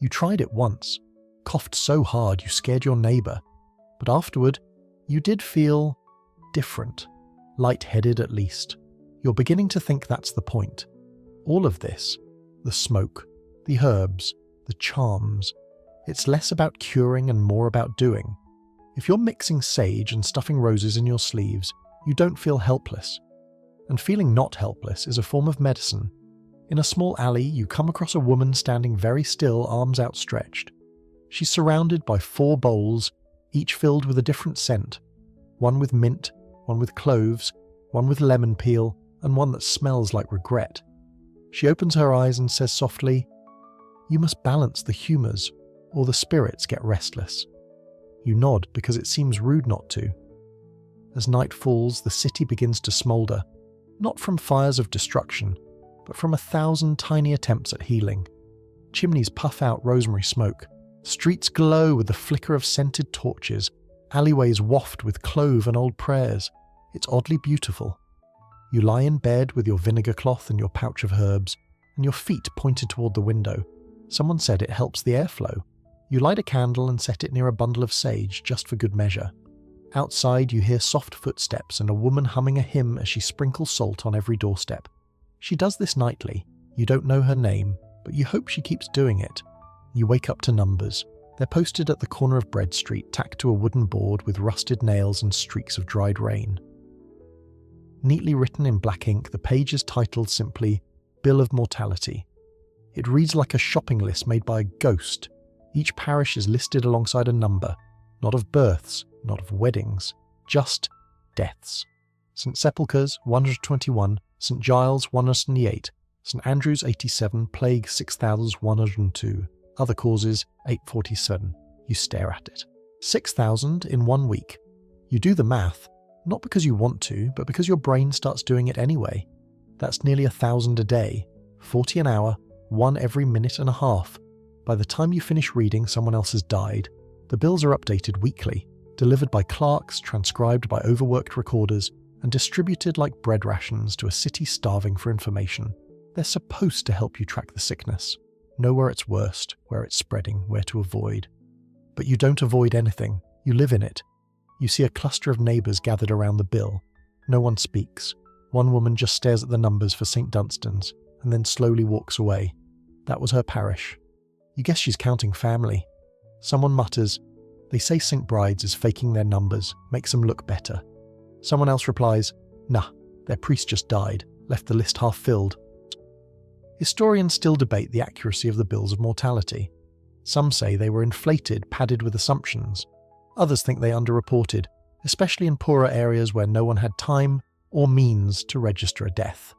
You tried it once, coughed so hard you scared your neighbour, but afterward, you did feel different, light-headed at least. You're beginning to think that's the point. All of this, the smoke, the herbs, the charms, it's less about curing and more about doing. If you're mixing sage and stuffing roses in your sleeves, you don't feel helpless. And feeling not helpless is a form of medicine. In a small alley, you come across a woman standing very still, arms outstretched. She's surrounded by 4 bowls, each filled with a different scent. One with mint, one with cloves, one with lemon peel, and one that smells like regret. She opens her eyes and says softly, "You must balance the humours, or the spirits get restless." You nod because it seems rude not to. As night falls, the city begins to smoulder, not from fires of destruction, but from 1,000 tiny attempts at healing. Chimneys puff out rosemary smoke. Streets glow with the flicker of scented torches. Alleyways waft with clove and old prayers. It's oddly beautiful. You lie in bed with your vinegar cloth and your pouch of herbs, and your feet pointed toward the window. Someone said it helps the airflow. You light a candle and set it near a bundle of sage, just for good measure. Outside, you hear soft footsteps and a woman humming a hymn as she sprinkles salt on every doorstep. She does this nightly. You don't know her name, but you hope she keeps doing it. You wake up to numbers. They're posted at the corner of Bread Street, tacked to a wooden board with rusted nails and streaks of dried rain. Neatly written in black ink, the page is titled simply, Bill of Mortality. It reads like a shopping list made by a ghost. Each parish is listed alongside a number, not of births, not of weddings, just deaths. St. Sepulchre's 121, St. Giles 108, St. Andrew's 87, Plague 6,102, other causes 847. You stare at it. 6,000 in 1 week. You do the math, not because you want to, but because your brain starts doing it anyway. That's nearly 1,000 a day, 40 an hour, 1 every minute and a half. By the time you finish reading, someone else has died. The bills are updated weekly, delivered by clerks, transcribed by overworked recorders, and distributed like bread rations to a city starving for information. They're supposed to help you track the sickness, know where it's worst, where it's spreading, where to avoid. But you don't avoid anything, you live in it. You see a cluster of neighbours gathered around the bill. No one speaks. One woman just stares at the numbers for St. Dunstan's, and then slowly walks away. That was her parish. You guess she's counting family. Someone mutters, "They say St. Bride's is faking their numbers, makes them look better." Someone else replies, "Nah, their priest just died, left the list half filled." Historians still debate the accuracy of the bills of mortality. Some say they were inflated, padded with assumptions. Others think they underreported, especially in poorer areas where no one had time or means to register a death.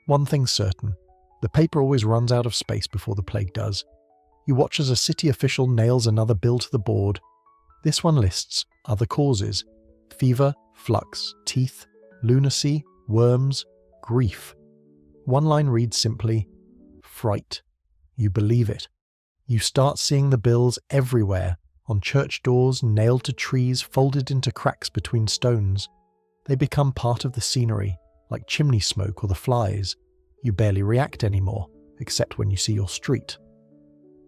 One thing's certain, the paper always runs out of space before the plague does. You watch as a city official nails another bill to the board. This one lists other causes: fever, flux, teeth, lunacy, worms, grief. One line reads simply, fright. You believe it. You start seeing the bills everywhere, on church doors, nailed to trees, folded into cracks between stones. They become part of the scenery, like chimney smoke or the flies. You barely react anymore, except when you see your street.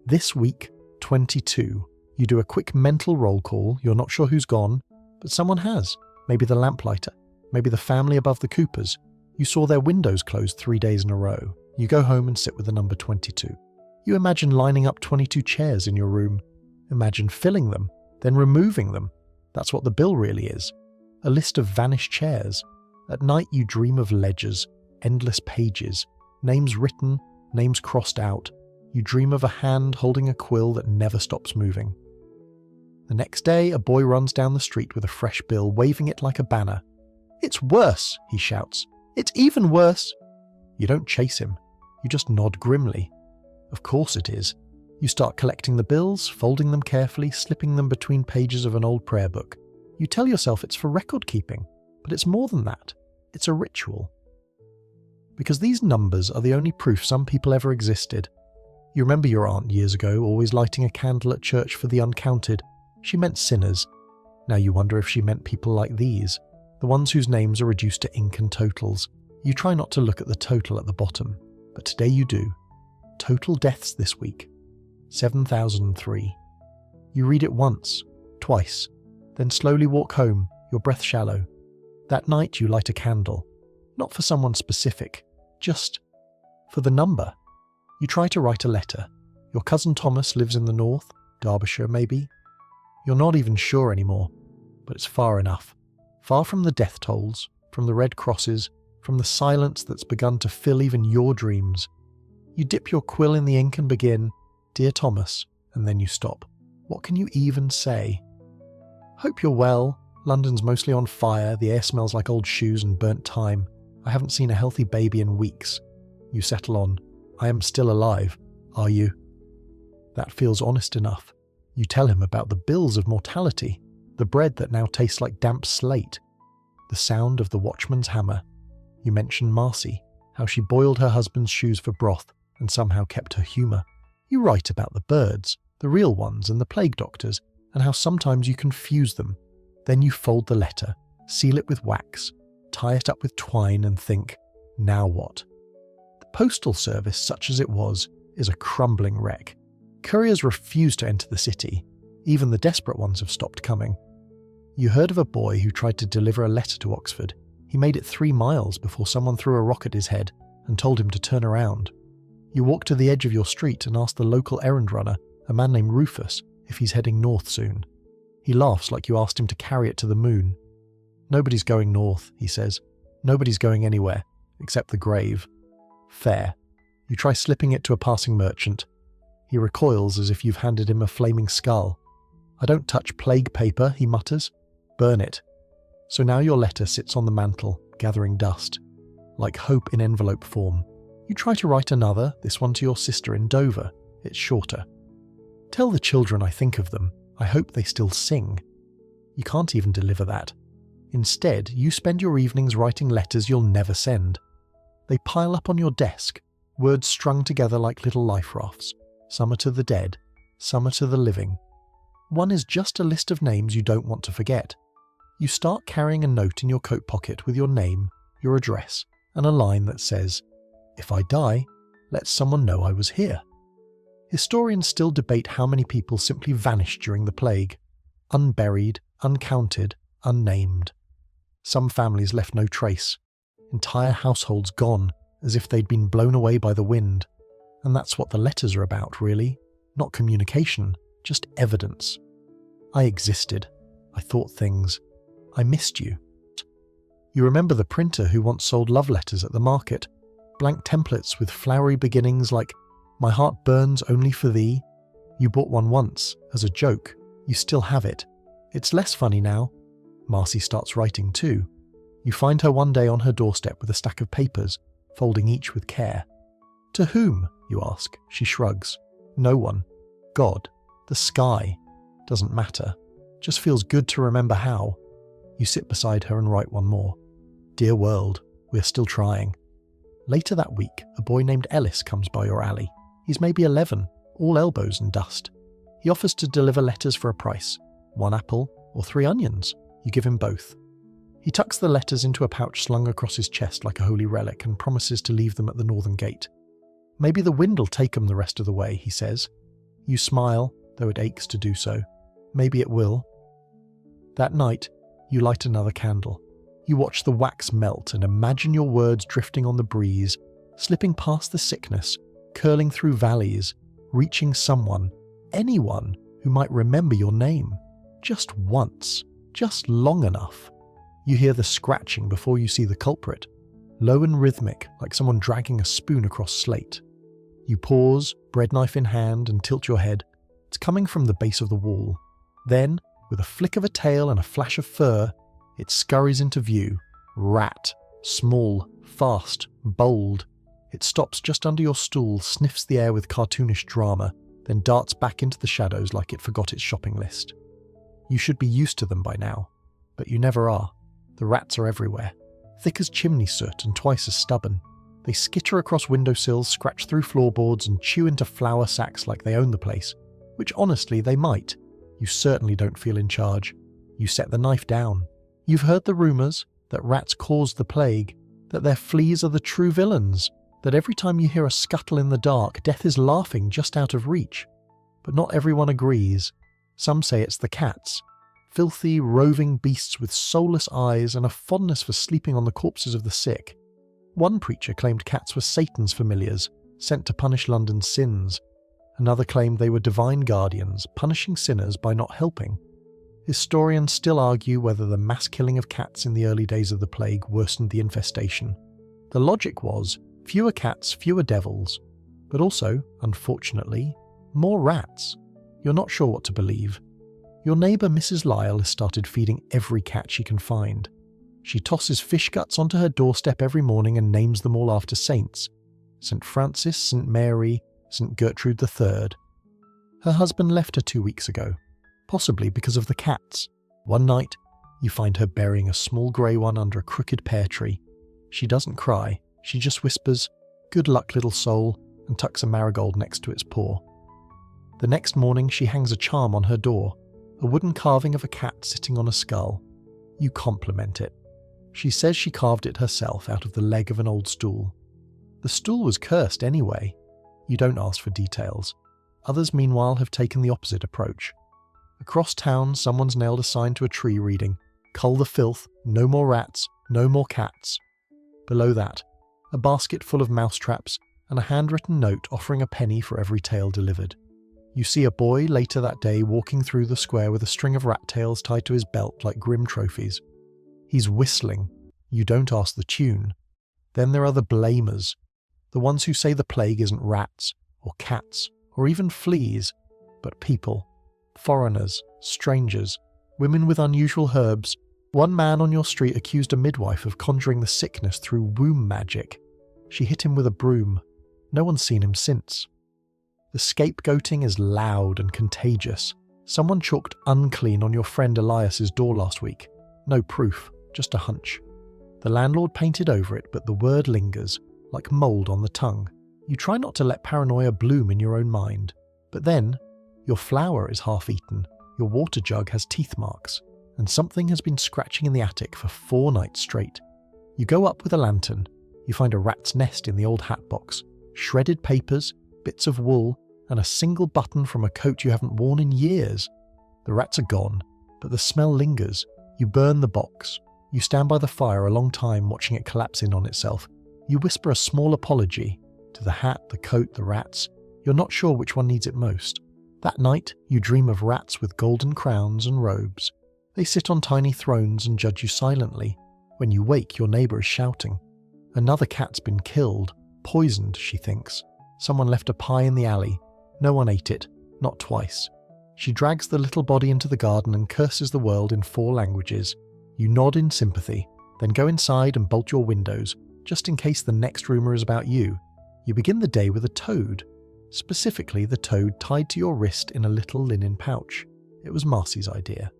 This week, 22. You do a quick mental roll call, you're not sure who's gone, but someone has. Maybe the lamplighter, maybe the family above the Coopers. You saw their windows closed 3 days in a row. You go home and sit with the number 22. You imagine lining up 22 chairs in your room. Imagine filling them, then removing them. That's what the bill really is. A list of vanished chairs. At night you dream of ledgers, endless pages, names written, names crossed out. You dream of a hand holding a quill that never stops moving. The next day, a boy runs down the street with a fresh bill, waving it like a banner. "It's worse," he shouts. "It's even worse." You don't chase him. You just nod grimly. Of course it is. You start collecting the bills, folding them carefully, slipping them between pages of an old prayer book. You tell yourself it's for record keeping, but it's more than that. It's a ritual. Because these numbers are the only proof some people ever existed. You remember your aunt years ago always lighting a candle at church for the uncounted. She meant sinners. Now you wonder if she meant people like these, the ones whose names are reduced to ink and totals. You try not to look at the total at the bottom, but today you do. Total deaths this week. 7,003. You read it once, twice, then slowly walk home, your breath shallow. That night you light a candle. Not for someone specific, just for the number. You try to write a letter. Your cousin Thomas lives in the north, Derbyshire maybe. You're not even sure anymore, but it's far enough. Far from the death tolls, from the red crosses, from the silence that's begun to fill even your dreams. You dip your quill in the ink and begin, "Dear Thomas," and then you stop. What can you even say? "Hope you're well. London's mostly on fire, the air smells like old shoes and burnt time. I haven't seen a healthy baby in weeks." You settle on, "I am still alive. Are you?" That feels honest enough. You tell him about the bills of mortality, the bread that now tastes like damp slate, the sound of the watchman's hammer. You mention Marcy, how she boiled her husband's shoes for broth and somehow kept her humour. You write about the birds, the real ones and the plague doctors, and how sometimes you confuse them. Then you fold the letter, seal it with wax, tie it up with twine and think, now what? The postal service, such as it was, is a crumbling wreck. Couriers refuse to enter the city. Even the desperate ones have stopped coming. You heard of a boy who tried to deliver a letter to Oxford. He made it 3 miles before someone threw a rock at his head and told him to turn around. You walk to the edge of your street and ask the local errand runner, a man named Rufus, if he's heading north soon. He laughs like you asked him to carry it to the moon. "Nobody's going north," he says. "Nobody's going anywhere, except the grave." Fair. You try slipping it to a passing merchant. He recoils as if you've handed him a flaming skull. "I don't touch plague paper," he mutters. "Burn it." So now your letter sits on the mantel, gathering dust. Like hope in envelope form. You try to write another, this one to your sister in Dover. It's shorter. "Tell the children I think of them. I hope they still sing." You can't even deliver that. Instead, you spend your evenings writing letters you'll never send. They pile up on your desk, words strung together like little life rafts. Some are to the dead, some are to the living. One is just a list of names you don't want to forget. You start carrying a note in your coat pocket with your name, your address, and a line that says, "If I die, let someone know I was here." Historians still debate how many people simply vanished during the plague. Unburied, uncounted, unnamed. Some families left no trace. Entire households gone, as if they'd been blown away by the wind. And that's what the letters are about, really. Not communication, just evidence. I existed. I thought things. I missed you. You remember the printer who once sold love letters at the market? Blank templates with flowery beginnings like, "My heart burns only for thee." You bought one once, as a joke. You still have it. It's less funny now. Marcy starts writing too. You find her one day on her doorstep with a stack of papers, folding each with care. "To whom?" you ask. She shrugs. "No one. God. The sky. Doesn't matter. Just feels good to remember how." You sit beside her and write one more. "Dear world, we're still trying." Later that week, a boy named Ellis comes by your alley. He's maybe 11, all elbows and dust. He offers to deliver letters for a price. 1 apple or 3 onions. You give him both. He tucks the letters into a pouch slung across his chest like a holy relic and promises to leave them at the northern gate. "Maybe the wind'll take 'em the rest of the way," he says. You smile, though it aches to do so. Maybe it will. That night, you light another candle. You watch the wax melt and imagine your words drifting on the breeze, slipping past the sickness, curling through valleys, reaching someone, anyone, who might remember your name. Just once. Just long enough. You hear the scratching before you see the culprit. Low and rhythmic, like someone dragging a spoon across slate. You pause, bread knife in hand, and tilt your head. It's coming from the base of the wall. Then, with a flick of a tail and a flash of fur, it scurries into view. Rat. Small, fast, bold. It stops just under your stool, sniffs the air with cartoonish drama, then darts back into the shadows like it forgot its shopping list. You should be used to them by now, but you never are. The rats are everywhere, thick as chimney soot and twice as stubborn. They skitter across windowsills, scratch through floorboards, and chew into flour sacks like they own the place, which honestly they might. You certainly don't feel in charge. You set the knife down. You've heard the rumours that rats caused the plague, that their fleas are the true villains, that every time you hear a scuttle in the dark, death is laughing just out of reach. But not everyone agrees. Some say it's the cats, filthy, roving beasts with soulless eyes and a fondness for sleeping on the corpses of the sick. One preacher claimed cats were Satan's familiars, sent to punish London's sins. Another claimed they were divine guardians, punishing sinners by not helping. Historians still argue whether the mass killing of cats in the early days of the plague worsened the infestation. The logic was, fewer cats, fewer devils, but also, unfortunately, more rats. You're not sure what to believe. Your neighbour Mrs. Lyle has started feeding every cat she can find. She tosses fish guts onto her doorstep every morning and names them all after saints. St. Francis, St. Mary, St. Gertrude III. Her husband left her 2 weeks ago, possibly because of the cats. One night, you find her burying a small grey one under a crooked pear tree. She doesn't cry, she just whispers, "Good luck, little soul," and tucks a marigold next to its paw. The next morning she hangs a charm on her door, a wooden carving of a cat sitting on a skull. You compliment it. She says she carved it herself out of the leg of an old stool. The stool was cursed anyway. You don't ask for details. Others, meanwhile, have taken the opposite approach. Across town, someone's nailed a sign to a tree reading, "Cull the filth, no more rats, no more cats." Below that, a basket full of mousetraps and a handwritten note offering a penny for every tale delivered. You see a boy later that day walking through the square with a string of rat tails tied to his belt like grim trophies. He's whistling. You don't ask the tune. Then there are the blamers, the ones who say the plague isn't rats, or cats, or even fleas, but people. Foreigners, strangers, women with unusual herbs. One man on your street accused a midwife of conjuring the sickness through womb magic. She hit him with a broom. No one's seen him since. The scapegoating is loud and contagious. Someone chalked unclean on your friend Elias's door last week. No proof, just a hunch. The landlord painted over it, but the word lingers, like mould on the tongue. You try not to let paranoia bloom in your own mind. But then, your flour is half-eaten, your water jug has teeth marks, and something has been scratching in the attic for 4 nights straight. You go up with a lantern. You find a rat's nest in the old hat box, shredded papers, bits of wool, and a single button from a coat you haven't worn in years. The rats are gone, but the smell lingers. You burn the box. You stand by the fire a long time watching it collapse in on itself. You whisper a small apology to the hat, the coat, the rats. You're not sure which one needs it most. That night, you dream of rats with golden crowns and robes. They sit on tiny thrones and judge you silently. When you wake, your neighbour is shouting. Another cat's been killed, poisoned, she thinks. Someone left a pie in the alley. No one ate it, not twice. She drags the little body into the garden and curses the world in 4 languages. You nod in sympathy, then go inside and bolt your windows, just in case the next rumour is about you. You begin the day with a toad. Specifically, the toad tied to your wrist in a little linen pouch. It was Marcy's idea.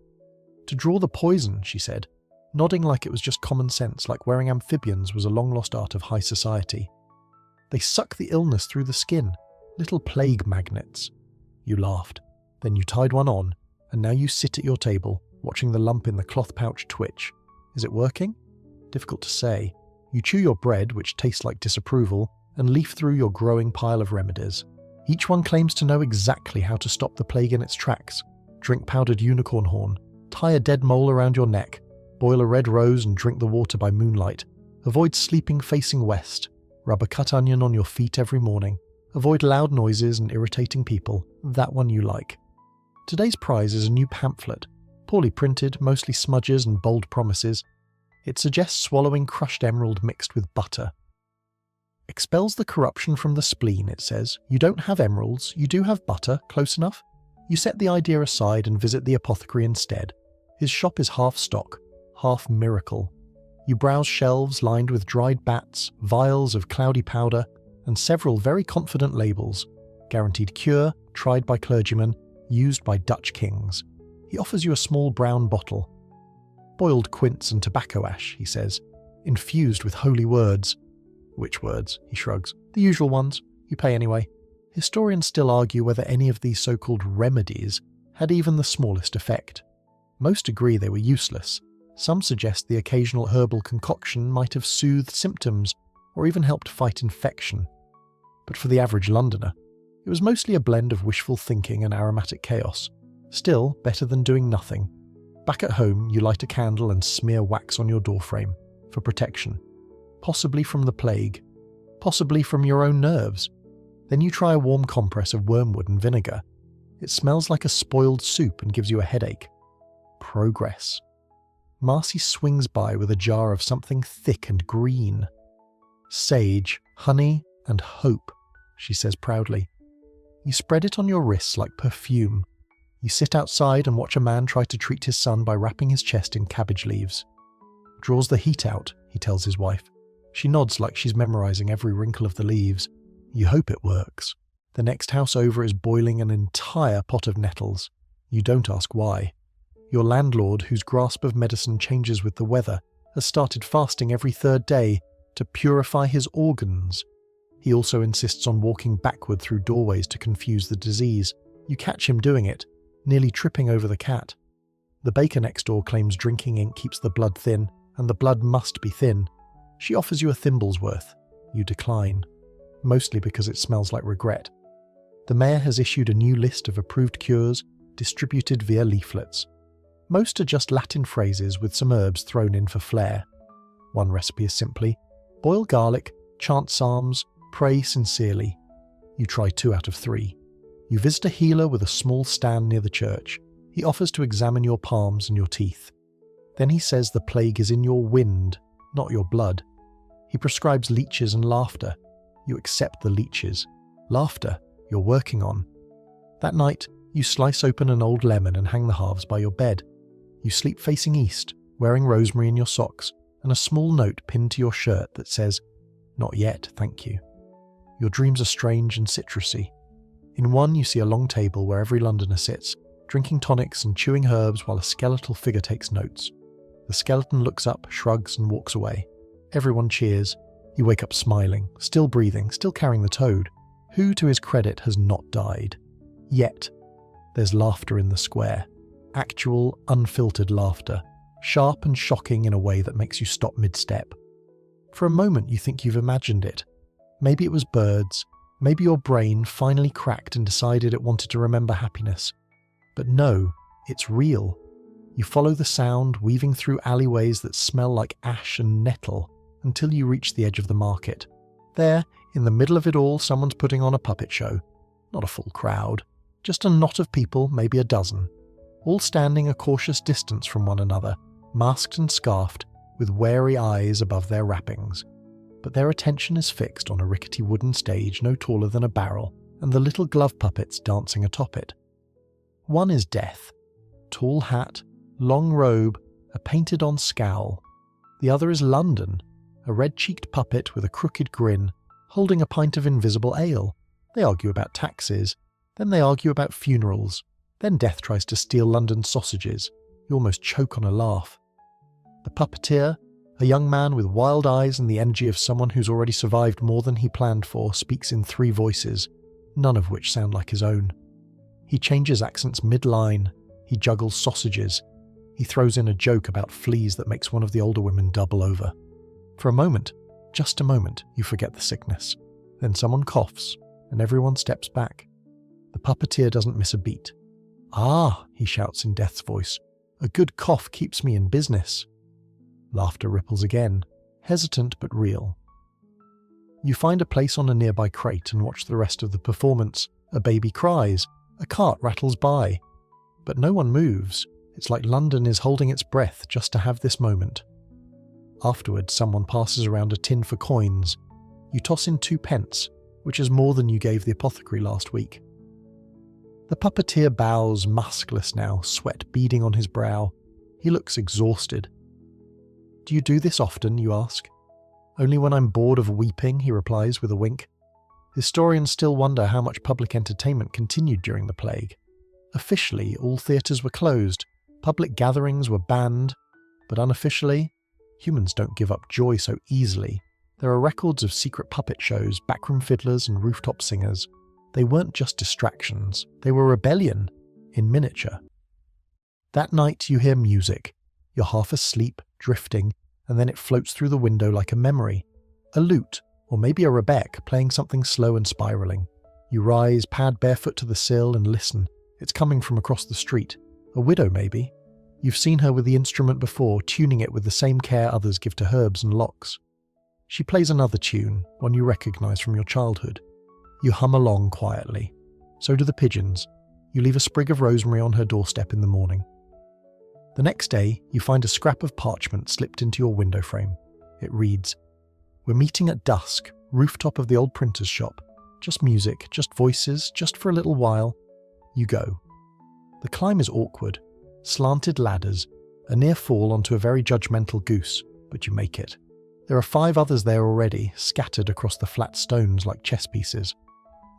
To draw the poison, she said, nodding like it was just common sense, like wearing amphibians was a long-lost art of high society. They suck the illness through the skin, little plague magnets. You laughed. Then you tied one on, and now you sit at your table, watching the lump in the cloth pouch twitch. Is it working? Difficult to say. You chew your bread, which tastes like disapproval, and leaf through your growing pile of remedies. Each one claims to know exactly how to stop the plague in its tracks. Drink powdered unicorn horn, tie a dead mole around your neck, boil a red rose and drink the water by moonlight. Avoid sleeping facing west. Rub a cut onion on your feet every morning. Avoid loud noises and irritating people. That one you like. Today's prize is a new pamphlet, poorly printed, mostly smudges and bold promises. It suggests swallowing crushed emerald mixed with butter. Expels the corruption from the spleen, it says. You don't have emeralds, you do have butter, close enough? You set the idea aside and visit the apothecary instead. His shop is half stock, half miracle. You browse shelves lined with dried bats, vials of cloudy powder, and several very confident labels: guaranteed cure, tried by clergymen, used by Dutch kings. He offers you a small brown bottle. Boiled quince and tobacco ash, he says, infused with holy words. Which words? He shrugs. The usual ones. You pay anyway. Historians still argue whether any of these so-called remedies had even the smallest effect. Most agree they were useless. Some suggest the occasional herbal concoction might have soothed symptoms or even helped fight infection. But for the average Londoner, it was mostly a blend of wishful thinking and aromatic chaos. Still, better than doing nothing. Back at home, you light a candle and smear wax on your doorframe for protection. Possibly from the plague. Possibly from your own nerves. Then you try a warm compress of wormwood and vinegar. It smells like a spoiled soup and gives you a headache. Progress. Marcy swings by with a jar of something thick and green. Sage, honey, and hope, she says proudly. You spread it on your wrists like perfume. You sit outside and watch a man try to treat his son by wrapping his chest in cabbage leaves. Draws the heat out, he tells his wife. She nods like she's memorizing every wrinkle of the leaves. You hope it works. The next house over is boiling an entire pot of nettles. You don't ask why. Your landlord, whose grasp of medicine changes with the weather, has started fasting every third day to purify his organs. He also insists on walking backward through doorways to confuse the disease. You catch him doing it, nearly tripping over the cat. The baker next door claims drinking ink keeps the blood thin, and the blood must be thin. She offers you a thimble's worth. You decline, mostly because it smells like regret. The mayor has issued a new list of approved cures, distributed via leaflets. Most are just Latin phrases with some herbs thrown in for flair. One recipe is simply, boil garlic, chant psalms, pray sincerely. You try 2 out of 3. You visit a healer with a small stand near the church. He offers to examine your palms and your teeth. Then he says the plague is in your wind, not your blood. He prescribes leeches and laughter. You accept the leeches. Laughter, you're working on. That night, you slice open an old lemon and hang the halves by your bed. You sleep facing east, wearing rosemary in your socks, and a small note pinned to your shirt that says, "Not yet, thank you." Your dreams are strange and citrusy. In one, you see a long table where every Londoner sits, drinking tonics and chewing herbs while a skeletal figure takes notes. The skeleton looks up, shrugs, and walks away. Everyone cheers. You wake up smiling, still breathing, still carrying the toad, who, to his credit, has not died. Yet, there's laughter in the square. Actual, unfiltered laughter, sharp and shocking in a way that makes you stop mid-step. For a moment you think you've imagined it. Maybe it was birds, maybe your brain finally cracked and decided it wanted to remember happiness. But no, it's real. You follow the sound, weaving through alleyways that smell like ash and nettle, until you reach the edge of the market. There, in the middle of it all, someone's putting on a puppet show. Not a full crowd, just a knot of people, maybe a dozen. All standing a cautious distance from one another, masked and scarfed, with wary eyes above their wrappings. But their attention is fixed on a rickety wooden stage no taller than a barrel, and the little glove puppets dancing atop it. One is Death. Tall hat, long robe, a painted-on scowl. The other is London, a red-cheeked puppet with a crooked grin, holding a pint of invisible ale. They argue about taxes, then they argue about funerals. Then Death tries to steal London's sausages. You almost choke on a laugh. The puppeteer, a young man with wild eyes and the energy of someone who's already survived more than he planned for, speaks in 3 voices, none of which sound like his own. He changes accents mid-line. He juggles sausages. He throws in a joke about fleas that makes one of the older women double over. For a moment, just a moment, you forget the sickness. Then someone coughs, and everyone steps back. The puppeteer doesn't miss a beat. "Ah," he shouts in Death's voice, "a good cough keeps me in business." Laughter ripples again, hesitant but real. You find a place on a nearby crate and watch the rest of the performance. A baby cries, a cart rattles by. But no one moves. It's like London is holding its breath just to have this moment. Afterwards, someone passes around a tin for coins. You toss in 2 pence, which is more than you gave the apothecary last week. The puppeteer bows, maskless now, sweat beading on his brow. He looks exhausted. "Do you do this often?" you ask. "Only when I'm bored of weeping," he replies with a wink. Historians still wonder how much public entertainment continued during the plague. Officially, all theatres were closed, public gatherings were banned, but unofficially, humans don't give up joy so easily. There are records of secret puppet shows, backroom fiddlers and rooftop singers. They weren't just distractions, they were rebellion, in miniature. That night you hear music. You're half asleep, drifting, and then it floats through the window like a memory. A lute, or maybe a rebec, playing something slow and spiralling. You rise, pad barefoot to the sill and listen. It's coming from across the street. A widow, maybe. You've seen her with the instrument before, tuning it with the same care others give to herbs and locks. She plays another tune, one you recognise from your childhood. You hum along quietly. So do the pigeons. You leave a sprig of rosemary on her doorstep in the morning. The next day, you find a scrap of parchment slipped into your window frame. It reads, "We're meeting at dusk, rooftop of the old printer's shop. Just music, just voices, just for a little while." You go. The climb is awkward. Slanted ladders, a near fall onto a very judgmental goose, but you make it. There are 5 others there already, scattered across the flat stones like chess pieces.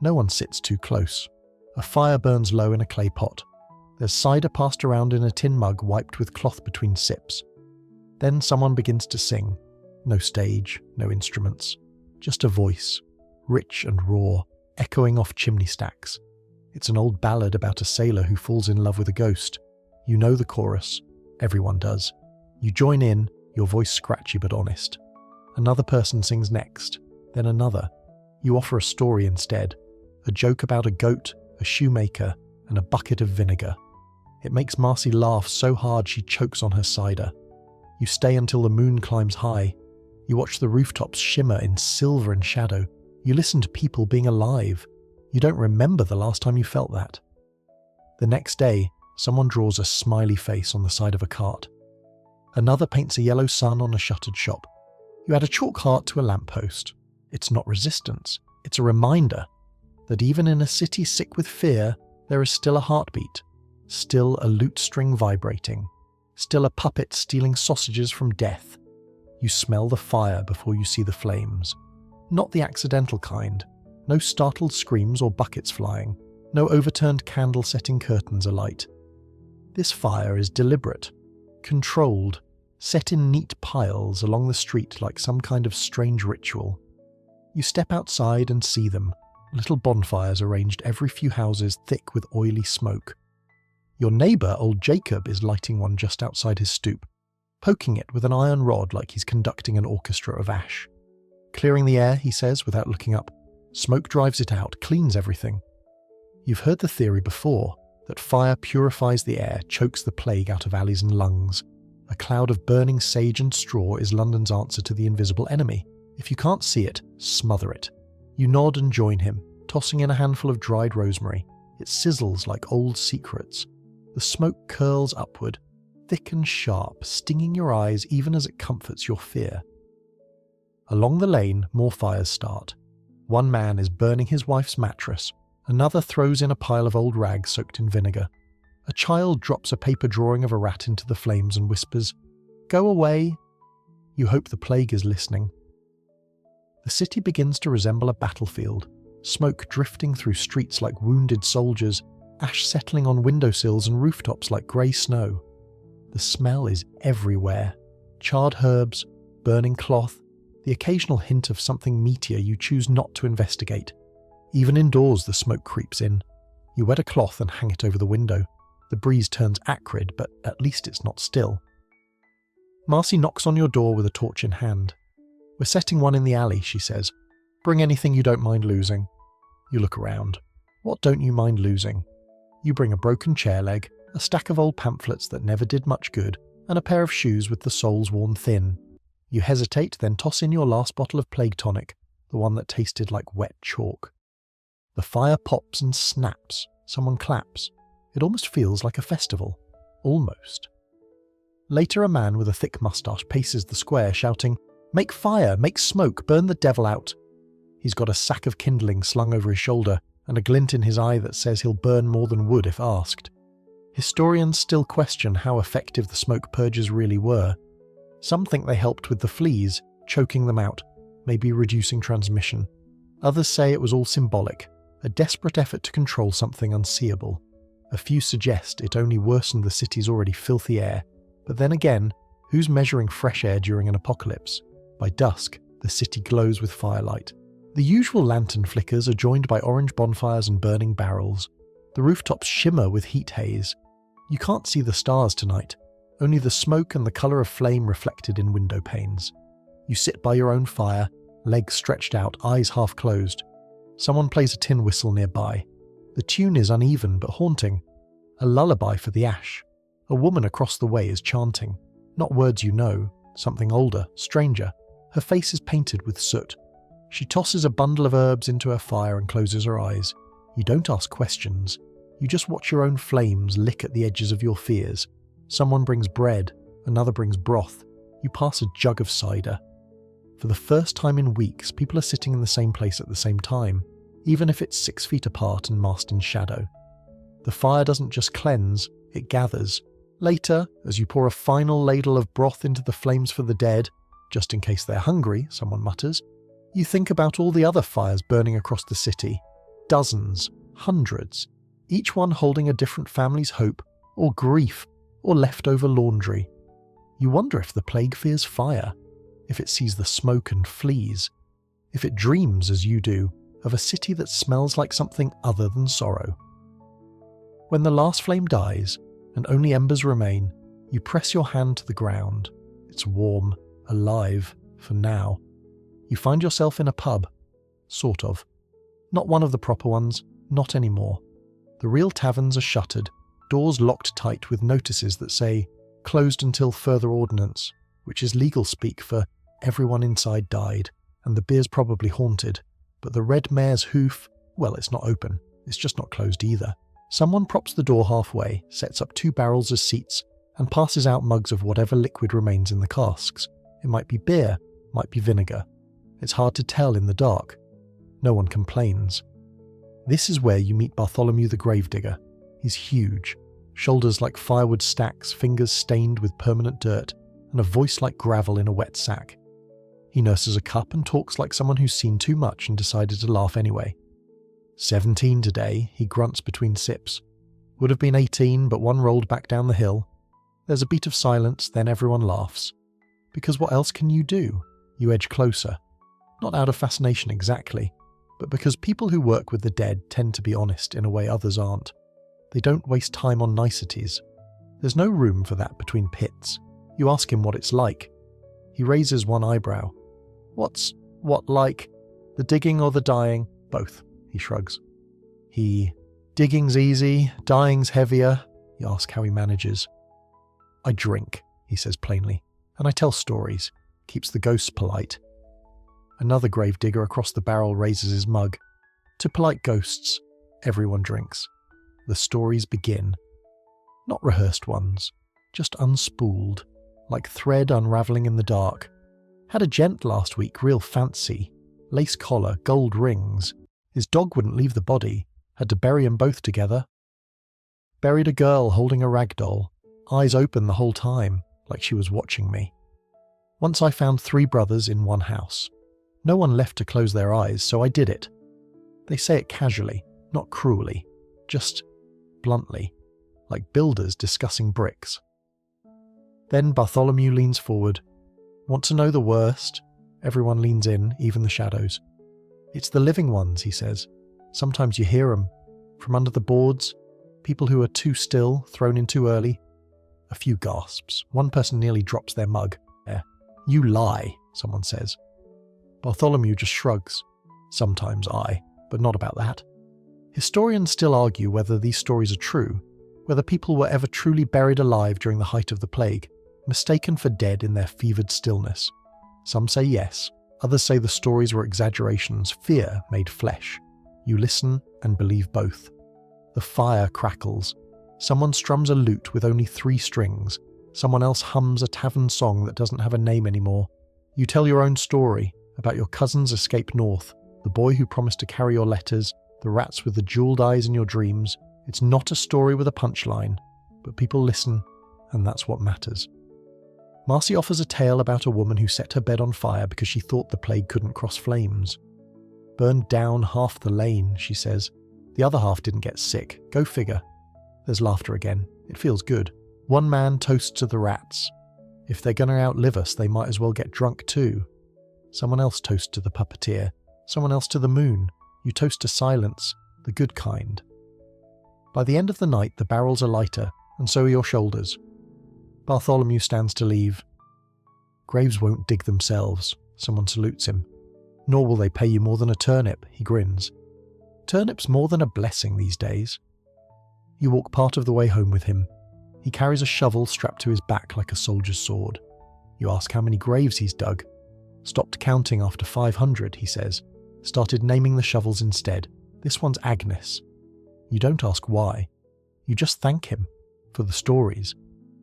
No one sits too close. A fire burns low in a clay pot. There's cider passed around in a tin mug wiped with cloth between sips. Then someone begins to sing. No stage, no instruments. Just a voice, rich and raw, echoing off chimney stacks. It's an old ballad about a sailor who falls in love with a ghost. You know the chorus. Everyone does. You join in, your voice scratchy but honest. Another person sings next, then another. You offer a story instead. A joke about a goat, a shoemaker, and a bucket of vinegar. It makes Marcy laugh so hard she chokes on her cider. You stay until the moon climbs high. You watch the rooftops shimmer in silver and shadow. You listen to people being alive. You don't remember the last time you felt that. The next day, someone draws a smiley face on the side of a cart. Another paints a yellow sun on a shuttered shop. You add a chalk heart to a lamppost. It's not resistance, it's a reminder that even in a city sick with fear, there is still a heartbeat, still a lute string vibrating, still a puppet stealing sausages from death. You smell the fire before you see the flames. Not the accidental kind. No startled screams or buckets flying. No overturned candle-setting curtains alight. This fire is deliberate, controlled, set in neat piles along the street like some kind of strange ritual. You step outside and see them, little bonfires arranged every few houses thick with oily smoke. Your neighbour, old Jacob, is lighting one just outside his stoop, poking it with an iron rod like he's conducting an orchestra of ash. Clearing the air, he says without looking up. Smoke drives it out, cleans everything. You've heard the theory before, that fire purifies the air, chokes the plague out of alleys and lungs. A cloud of burning sage and straw is London's answer to the invisible enemy. If you can't see it, smother it. You nod and join him, tossing in a handful of dried rosemary. It sizzles like old secrets. The smoke curls upward, thick and sharp, stinging your eyes even as it comforts your fear. Along the lane, more fires start. One man is burning his wife's mattress. Another throws in a pile of old rags soaked in vinegar. A child drops a paper drawing of a rat into the flames and whispers, "Go away." You hope the plague is listening. The city begins to resemble a battlefield, smoke drifting through streets like wounded soldiers, ash settling on windowsills and rooftops like grey snow. The smell is everywhere. Charred herbs, burning cloth, the occasional hint of something meatier you choose not to investigate. Even indoors the smoke creeps in. You wet a cloth and hang it over the window. The breeze turns acrid, but at least it's not still. Marcy knocks on your door with a torch in hand. "We're setting one in the alley," she says. "Bring anything you don't mind losing." You look around. What don't you mind losing? You bring a broken chair leg, a stack of old pamphlets that never did much good, and a pair of shoes with the soles worn thin. You hesitate, then toss in your last bottle of plague tonic, the one that tasted like wet chalk. The fire pops and snaps. Someone claps. It almost feels like a festival. Almost. Later, a man with a thick moustache paces the square, shouting, "Make fire! Make smoke! Burn the devil out!" He's got a sack of kindling slung over his shoulder, and a glint in his eye that says he'll burn more than wood if asked. Historians still question how effective the smoke purges really were. Some think they helped with the fleas, choking them out, maybe reducing transmission. Others say it was all symbolic, a desperate effort to control something unseeable. A few suggest it only worsened the city's already filthy air, but then again, who's measuring fresh air during an apocalypse? By dusk, the city glows with firelight. The usual lantern flickers are joined by orange bonfires and burning barrels. The rooftops shimmer with heat haze. You can't see the stars tonight, only the smoke and the colour of flame reflected in window panes. You sit by your own fire, legs stretched out, eyes half closed. Someone plays a tin whistle nearby. The tune is uneven but haunting. A lullaby for the ash. A woman across the way is chanting. Not words you know, something older, stranger. Her face is painted with soot. She tosses a bundle of herbs into her fire and closes her eyes. You don't ask questions. You just watch your own flames lick at the edges of your fears. Someone brings bread, another brings broth. You pass a jug of cider. For the first time in weeks, people are sitting in the same place at the same time, even if it's 6 feet apart and masked in shadow. The fire doesn't just cleanse, it gathers. Later, as you pour a final ladle of broth into the flames for the dead, just in case they're hungry, someone mutters, you think about all the other fires burning across the city. Dozens, hundreds, each one holding a different family's hope, or grief, or leftover laundry. You wonder if the plague fears fire, if it sees the smoke and flees, if it dreams, as you do, of a city that smells like something other than sorrow. When the last flame dies, and only embers remain, you press your hand to the ground. It's warm, alive, for now. You find yourself in a pub. Sort of. Not one of the proper ones, not anymore. The real taverns are shuttered, doors locked tight with notices that say, closed until further ordinance, which is legal speak for everyone inside died, and the beer's probably haunted. But the red mare's hoof, well, it's not open, it's just not closed either. Someone props the door halfway, sets up 2 barrels as seats, and passes out mugs of whatever liquid remains in the casks. It might be beer, might be vinegar. It's hard to tell in the dark. No one complains. This is where you meet Bartholomew the gravedigger. He's huge, shoulders like firewood stacks, fingers stained with permanent dirt, and a voice like gravel in a wet sack. He nurses a cup and talks like someone who's seen too much and decided to laugh anyway. 17 today, he grunts between sips. Would have been 18, but one rolled back down the hill. There's a beat of silence, then everyone laughs. Because what else can you do? You edge closer. Not out of fascination exactly, but because people who work with the dead tend to be honest in a way others aren't. They don't waste time on niceties. There's no room for that between pits. You ask him what it's like. He raises one eyebrow. What like? The digging or the dying? Both, he shrugs. Digging's easy, dying's heavier. You ask how he manages. I drink, he says plainly, and I tell stories. Keeps the ghosts polite. Another gravedigger across the barrel raises his mug. To polite ghosts, everyone drinks. The stories begin. Not rehearsed ones, just unspooled, like thread unravelling in the dark. Had a gent last week, real fancy. Lace collar, gold rings. His dog wouldn't leave the body, had to bury 'em both together. Buried a girl holding a rag doll, eyes open the whole time, like she was watching me. Once I found 3 brothers in one house. No one left to close their eyes, so I did it. They say it casually, not cruelly, just bluntly, like builders discussing bricks. Then Bartholomew leans forward. Want to know the worst? Everyone leans in, even the shadows. It's the living ones, he says. Sometimes you hear 'em. From under the boards, people who are too still, thrown in too early. A few gasps. One person nearly drops their mug. You lie, someone says. Bartholomew just shrugs. Sometimes but not about that. Historians still argue whether these stories are true, whether people were ever truly buried alive during the height of the plague, mistaken for dead in their fevered stillness. Some say yes, others say the stories were exaggerations, fear made flesh. You listen and believe both. The fire crackles. Someone strums a lute with only 3 strings. Someone else hums a tavern song that doesn't have a name anymore. You tell your own story about your cousin's escape north, the boy who promised to carry your letters, the rats with the jeweled eyes in your dreams. It's not a story with a punchline, but people listen, and that's what matters. Marcy offers a tale about a woman who set her bed on fire because she thought the plague couldn't cross flames. Burned down half the lane, she says. The other half didn't get sick. Go figure. There's laughter again. It feels good. One man toasts to the rats. If they're gonna outlive us, they might as well get drunk too. Someone else toasts to the puppeteer. Someone else to the moon. You toast to silence, the good kind. By the end of the night, the barrels are lighter, and so are your shoulders. Bartholomew stands to leave. Graves won't dig themselves, someone salutes him. Nor will they pay you more than a turnip, he grins. Turnip's more than a blessing these days. You walk part of the way home with him. He carries a shovel strapped to his back like a soldier's sword. You ask how many graves he's dug. Stopped counting after 500, he says. Started naming the shovels instead. This one's Agnes. You don't ask why. You just thank him. For the stories.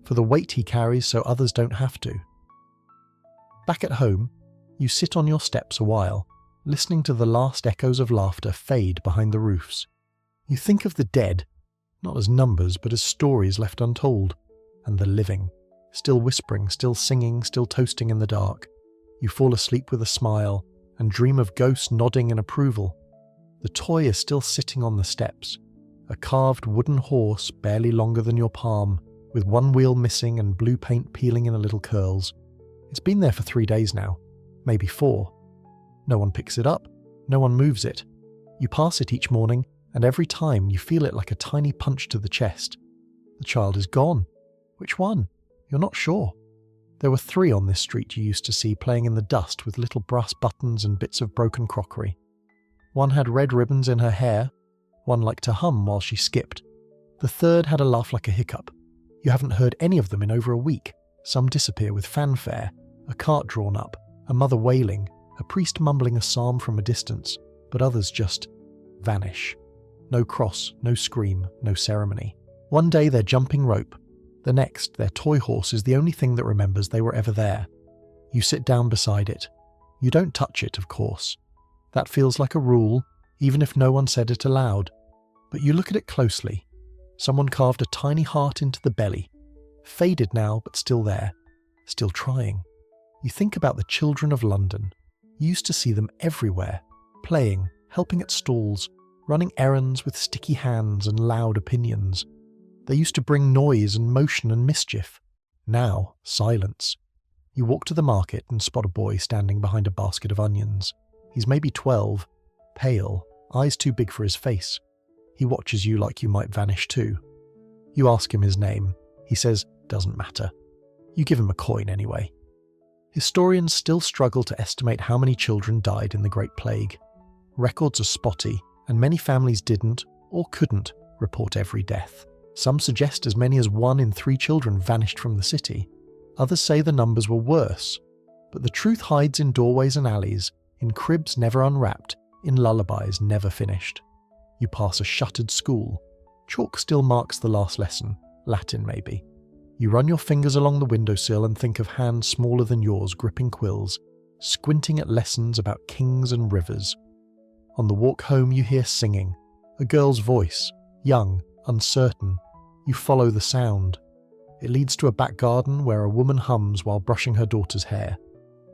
For the weight he carries so others don't have to. Back at home, you sit on your steps a while, listening to the last echoes of laughter fade behind the roofs. You think of the dead, not as numbers but as stories left untold, and the living, still whispering, still singing, still toasting in the dark. You fall asleep with a smile and dream of ghosts nodding in approval. The toy is still sitting on the steps, a carved wooden horse barely longer than your palm, with one wheel missing and blue paint peeling in little curls. It's been there for 3 days now, maybe 4. No one picks it up, no one moves it. You pass it each morning, and every time you feel it like a tiny punch to the chest. The child is gone. Which one? You're not sure. There were 3 on this street you used to see playing in the dust with little brass buttons and bits of broken crockery. One had red ribbons in her hair, one liked to hum while she skipped. The third had a laugh like a hiccup. You haven't heard any of them in over a week. Some disappear with fanfare, a cart drawn up, a mother wailing, a priest mumbling a psalm from a distance, but others just vanish. No cross, no scream, no ceremony. One day they're jumping rope. The next, their toy horse is the only thing that remembers they were ever there. You sit down beside it. You don't touch it, of course. That feels like a rule, even if no one said it aloud. But you look at it closely. Someone carved a tiny heart into the belly. Faded now, but still there. Still trying. You think about the children of London. You used to see them everywhere, playing, helping at stalls, running errands with sticky hands and loud opinions. They used to bring noise and motion and mischief. Now, silence. You walk to the market and spot a boy standing behind a basket of onions. He's maybe 12, pale, eyes too big for his face. He watches you like you might vanish too. You ask him his name. He says, doesn't matter. You give him a coin anyway. Historians still struggle to estimate how many children died in the Great Plague. Records are spotty, and many families didn't, or couldn't, report every death. Some suggest as many as 1 in 3 children vanished from the city. Others say the numbers were worse. But the truth hides in doorways and alleys, in cribs never unwrapped, in lullabies never finished. You pass a shuttered school. Chalk still marks the last lesson, Latin maybe. You run your fingers along the windowsill and think of hands smaller than yours gripping quills, squinting at lessons about kings and rivers. On the walk home you hear singing, a girl's voice, young, uncertain. You follow the sound. It leads to a back garden where a woman hums while brushing her daughter's hair.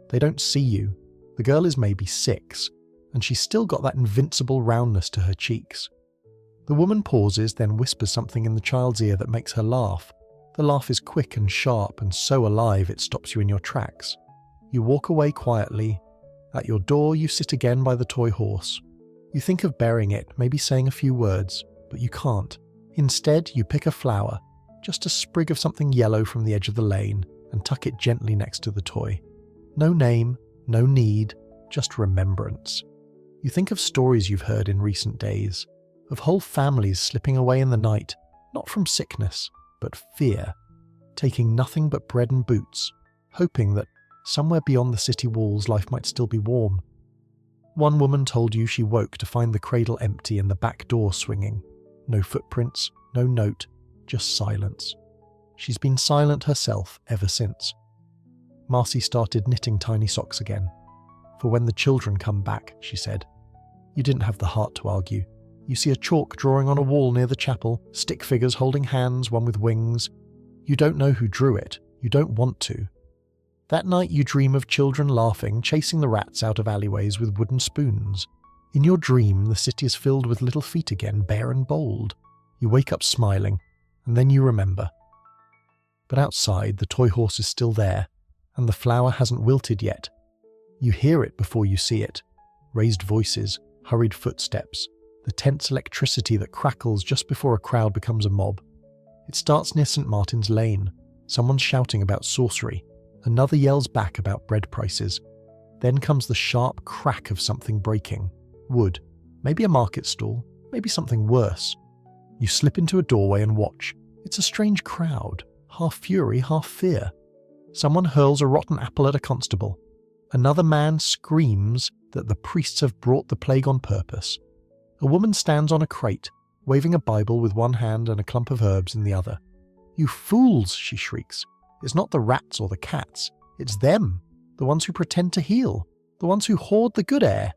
They don't see you. The girl is maybe 6, and she's still got that invincible roundness to her cheeks. The woman pauses, then whispers something in the child's ear that makes her laugh. The laugh is quick and sharp and so alive it stops you in your tracks. You walk away quietly. At your door you sit again by the toy horse. You think of burying it, maybe saying a few words, but you can't. Instead, you pick a flower, just a sprig of something yellow from the edge of the lane, and tuck it gently next to the toy. No name, no need, just remembrance. You think of stories you've heard in recent days, of whole families slipping away in the night, not from sickness, but fear, taking nothing but bread and boots, hoping that somewhere beyond the city walls life might still be warm. One woman told you she woke to find the cradle empty and the back door swinging. No footprints, no note, just silence. She's been silent herself ever since. Marcy started knitting tiny socks again. For when the children come back, she said. You didn't have the heart to argue. You see a chalk drawing on a wall near the chapel, stick figures holding hands, one with wings. You don't know who drew it. You don't want to. That night you dream of children laughing, chasing the rats out of alleyways with wooden spoons. In your dream, the city is filled with little feet again, bare and bold. You wake up smiling, and then you remember. But outside, the toy horse is still there, and the flower hasn't wilted yet. You hear it before you see it. Raised voices, hurried footsteps, the tense electricity that crackles just before a crowd becomes a mob. It starts near St. Martin's Lane. Someone's shouting about sorcery. Another yells back about bread prices. Then comes the sharp crack of something breaking. Wood. Maybe a market stall. Maybe something worse. You slip into a doorway and watch. It's a strange crowd. Half fury, half fear. Someone hurls a rotten apple at a constable. Another man screams that the priests have brought the plague on purpose. A woman stands on a crate, waving a Bible with one hand and a clump of herbs in the other. "You fools," she shrieks. "It's not the rats or the cats. It's them, the ones who pretend to heal, the ones who hoard the good air."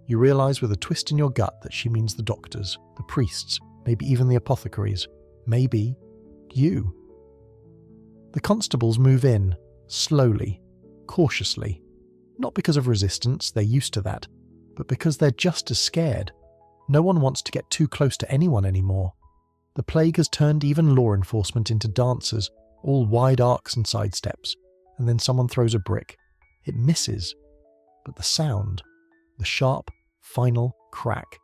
You realize with a twist in your gut that she means the doctors, the priests, maybe even the apothecaries, maybe you. The constables move in, slowly, cautiously. Not because of resistance, they're used to that, but because they're just as scared. No one wants to get too close to anyone anymore. The plague has turned even law enforcement into dancers, all wide arcs and sidesteps, and then someone throws a brick. It misses, but the sound, the sharp, final crack,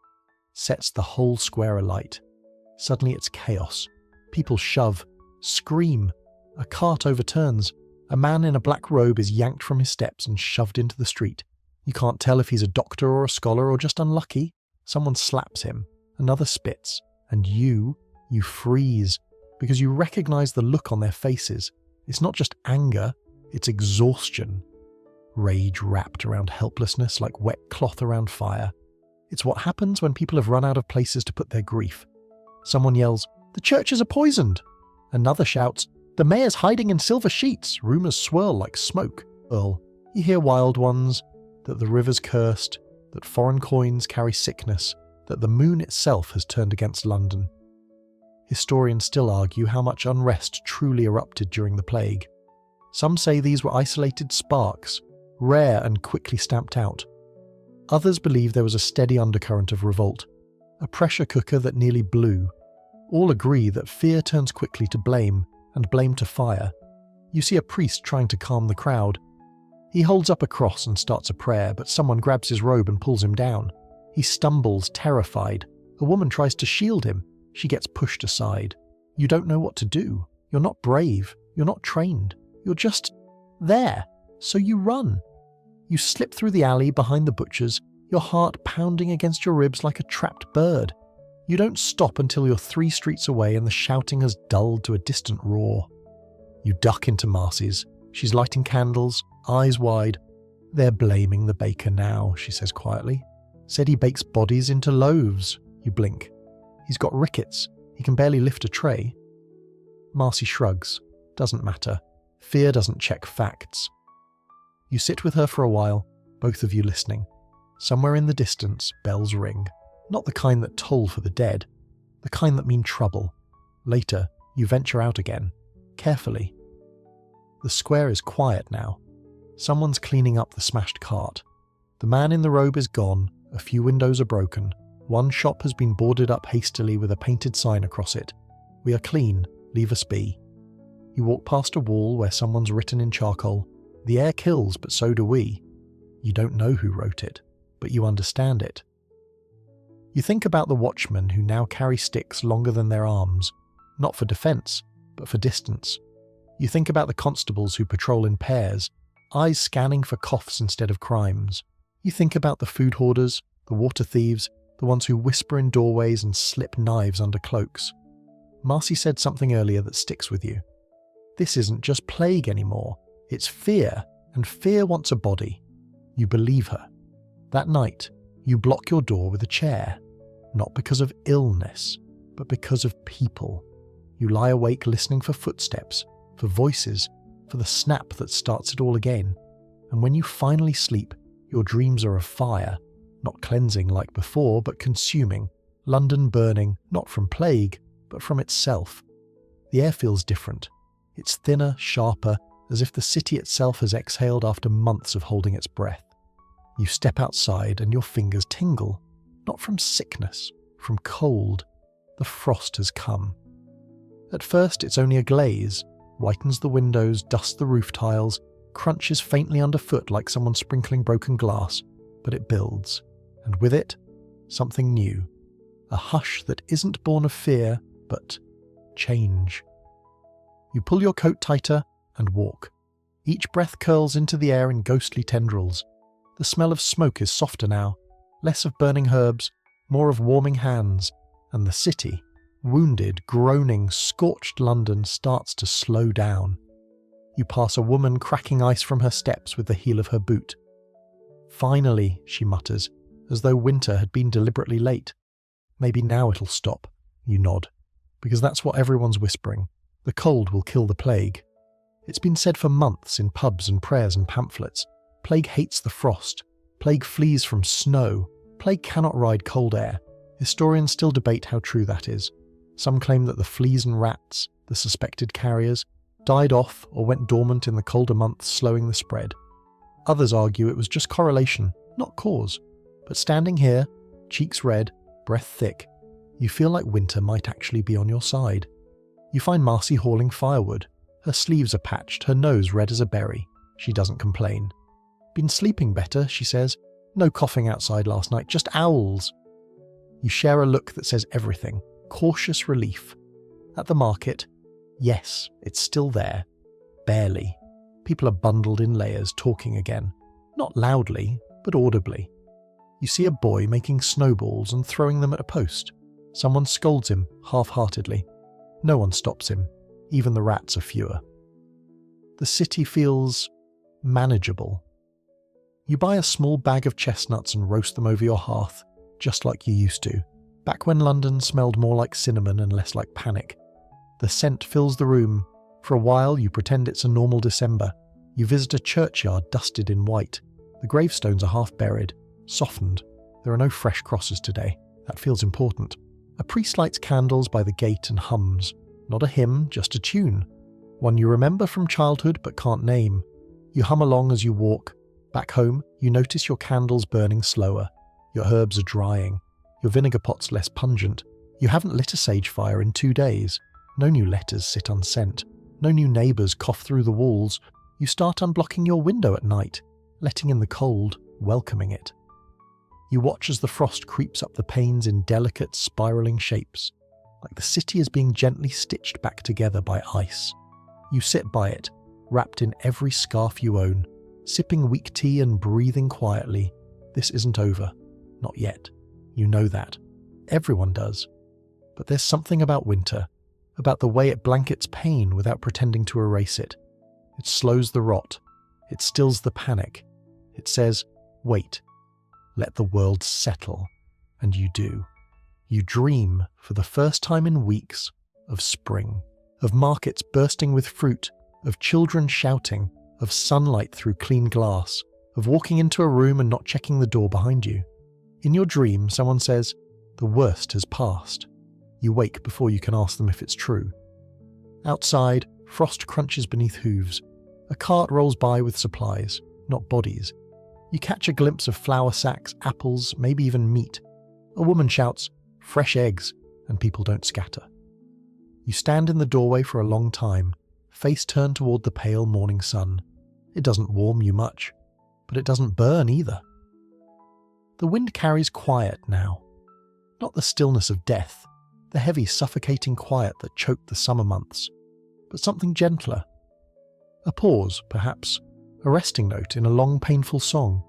sets the whole square alight. Suddenly it's chaos. People shove, scream. A cart overturns. A man in a black robe is yanked from his steps and shoved into the street. You can't tell if he's a doctor or a scholar or just unlucky. Someone slaps him, another spits, and you freeze, because you recognize the look on their faces. It's not just anger, it's exhaustion. Rage wrapped around helplessness like wet cloth around fire. It's what happens when people have run out of places to put their grief. Someone yells, "The churches are poisoned!" Another shouts, "The mayor's hiding in silver sheets." Rumors swirl like smoke. You hear wild ones, that the river's cursed, that foreign coins carry sickness, that the moon itself has turned against London. Historians still argue how much unrest truly erupted during the plague. Some say these were isolated sparks, rare and quickly stamped out. Others believe there was a steady undercurrent of revolt, a pressure cooker that nearly blew. All agree that fear turns quickly to blame, and blame to fire. You see a priest trying to calm the crowd. He holds up a cross and starts a prayer, but someone grabs his robe and pulls him down. He stumbles, terrified. A woman tries to shield him. She gets pushed aside. You don't know what to do. You're not brave. You're not trained. You're just there. So you run. You slip through the alley behind the butcher's, your heart pounding against your ribs like a trapped bird. You don't stop until you're 3 streets away and the shouting has dulled to a distant roar. You duck into Marcy's. She's lighting candles, eyes wide. "They're blaming the baker now," she says quietly. "Said he bakes bodies into loaves." You blink. "He's got rickets. He can barely lift a tray." Marcy shrugs. Doesn't matter. Fear doesn't check facts. You sit with her for a while, both of you listening. Somewhere in the distance, bells ring. Not the kind that toll for the dead, the kind that mean trouble. Later, you venture out again, carefully. The square is quiet now. Someone's cleaning up the smashed cart. The man in the robe is gone, a few windows are broken. One shop has been boarded up hastily with a painted sign across it. "We are clean, leave us be." You walk past a wall where someone's written in charcoal, "The air kills, but so do we." You don't know who wrote it, but you understand it. You think about the watchmen who now carry sticks longer than their arms, not for defense, but for distance. You think about the constables who patrol in pairs, eyes scanning for coughs instead of crimes. You think about the food hoarders, the water thieves, the ones who whisper in doorways and slip knives under cloaks. Marcy said something earlier that sticks with you. This isn't just plague anymore, it's fear, and fear wants a body. You believe her. That night, you block your door with a chair. Not because of illness, but because of people. You lie awake listening for footsteps, for voices, for the snap that starts it all again. And when you finally sleep, your dreams are of fire, not cleansing like before, but consuming. London burning, not from plague, but from itself. The air feels different. It's thinner, sharper, as if the city itself has exhaled after months of holding its breath. You step outside and your fingers tingle, not from sickness, from cold. The frost has come. At first it's only a glaze, whitens the windows, dusts the roof tiles, crunches faintly underfoot like someone sprinkling broken glass, but it builds, and with it, something new. A hush that isn't born of fear, but change. You pull your coat tighter and walk. Each breath curls into the air in ghostly tendrils. The smell of smoke is softer now, less of burning herbs, more of warming hands, and the city, wounded, groaning, scorched London starts to slow down. You pass a woman cracking ice from her steps with the heel of her boot. Finally, she mutters, as though winter had been deliberately late. Maybe now it'll stop. You nod, because that's what everyone's whispering. The cold will kill the plague. It's been said for months in pubs and prayers and pamphlets. Plague hates the frost. Plague flees from snow. Plague cannot ride cold air. Historians still debate how true that is. Some claim that the fleas and rats, the suspected carriers, died off or went dormant in the colder months, slowing the spread. Others argue it was just correlation, not cause. But standing here, cheeks red, breath thick, you feel like winter might actually be on your side. You find Marcy hauling firewood. Her sleeves are patched, her nose red as a berry. She doesn't complain. Been sleeping better, she says. No coughing outside last night, just owls. You share a look that says everything. Cautious relief. At the market, yes, it's still there. Barely. People are bundled in layers, talking again. Not loudly, but audibly. You see a boy making snowballs and throwing them at a post. Someone scolds him, half-heartedly. No one stops him. Even the rats are fewer. The city feels manageable. You buy a small bag of chestnuts and roast them over your hearth, just like you used to, back when London smelled more like cinnamon and less like panic. The scent fills the room. For a while you pretend it's a normal December. You visit a churchyard dusted in white. The gravestones are half buried, softened. There are no fresh crosses today. That feels important. A priest lights candles by the gate and hums. Not a hymn, just a tune. One you remember from childhood but can't name. You hum along as you walk. Back home, you notice your candles burning slower. Your herbs are drying. Your vinegar pot's less pungent. You haven't lit a sage fire in 2 days. No new letters sit unsent. No new neighbours cough through the walls. You start unblocking your window at night, letting in the cold, welcoming it. You watch as the frost creeps up the panes in delicate, spiralling shapes, like the city is being gently stitched back together by ice. You sit by it, wrapped in every scarf you own, sipping weak tea and breathing quietly. This isn't over. Not yet. You know that. Everyone does. But there's something about winter, about the way it blankets pain without pretending to erase it. It slows the rot. It stills the panic. It says, wait. Let the world settle. And you do. You dream, for the first time in weeks, of spring, of markets bursting with fruit, of children shouting, of sunlight through clean glass, of walking into a room and not checking the door behind you. In your dream, someone says, the worst has passed. You wake before you can ask them if it's true. Outside, frost crunches beneath hooves. A cart rolls by with supplies, not bodies. You catch a glimpse of flour sacks, apples, maybe even meat. A woman shouts, fresh eggs, and people don't scatter. You stand in the doorway for a long time, face turned toward the pale morning sun. It doesn't warm you much, but it doesn't burn either. The wind carries quiet now. Not the stillness of death, the heavy, suffocating quiet that choked the summer months, but something gentler. A pause, perhaps, a resting note in a long, painful song.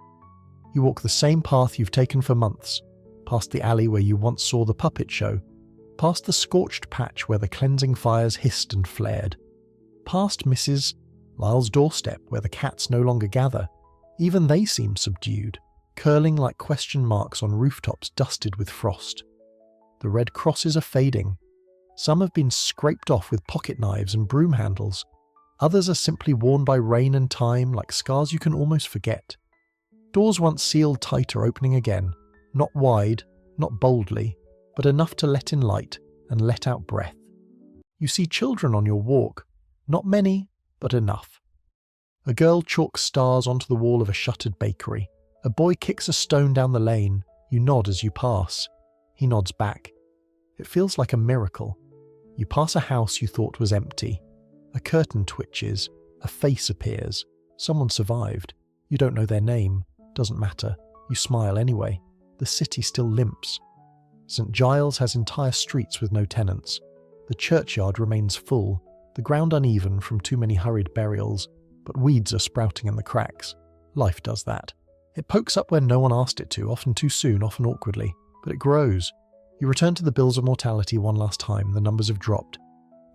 You walk the same path you've taken for months, past the alley where you once saw the puppet show, past the scorched patch where the cleansing fires hissed and flared, past Mrs. Lyle's doorstep where the cats no longer gather. Even they seem subdued, curling like question marks on rooftops dusted with frost. The red crosses are fading. Some have been scraped off with pocket knives and broom handles. Others are simply worn by rain and time like scars you can almost forget. Doors once sealed tight are opening again, not wide, not boldly, but enough to let in light and let out breath. You see children on your walk, not many, but enough. A girl chalks stars onto the wall of a shuttered bakery. A boy kicks a stone down the lane. You nod as you pass. He nods back. It feels like a miracle. You pass a house you thought was empty. A curtain twitches. A face appears. Someone survived. You don't know their name. Doesn't matter. You smile anyway. The city still limps. St. Giles has entire streets with no tenants. The churchyard remains full, the ground uneven from too many hurried burials, but weeds are sprouting in the cracks. Life does that. It pokes up where no one asked it to, often too soon, often awkwardly, but it grows. You return to the bills of mortality one last time. The numbers have dropped.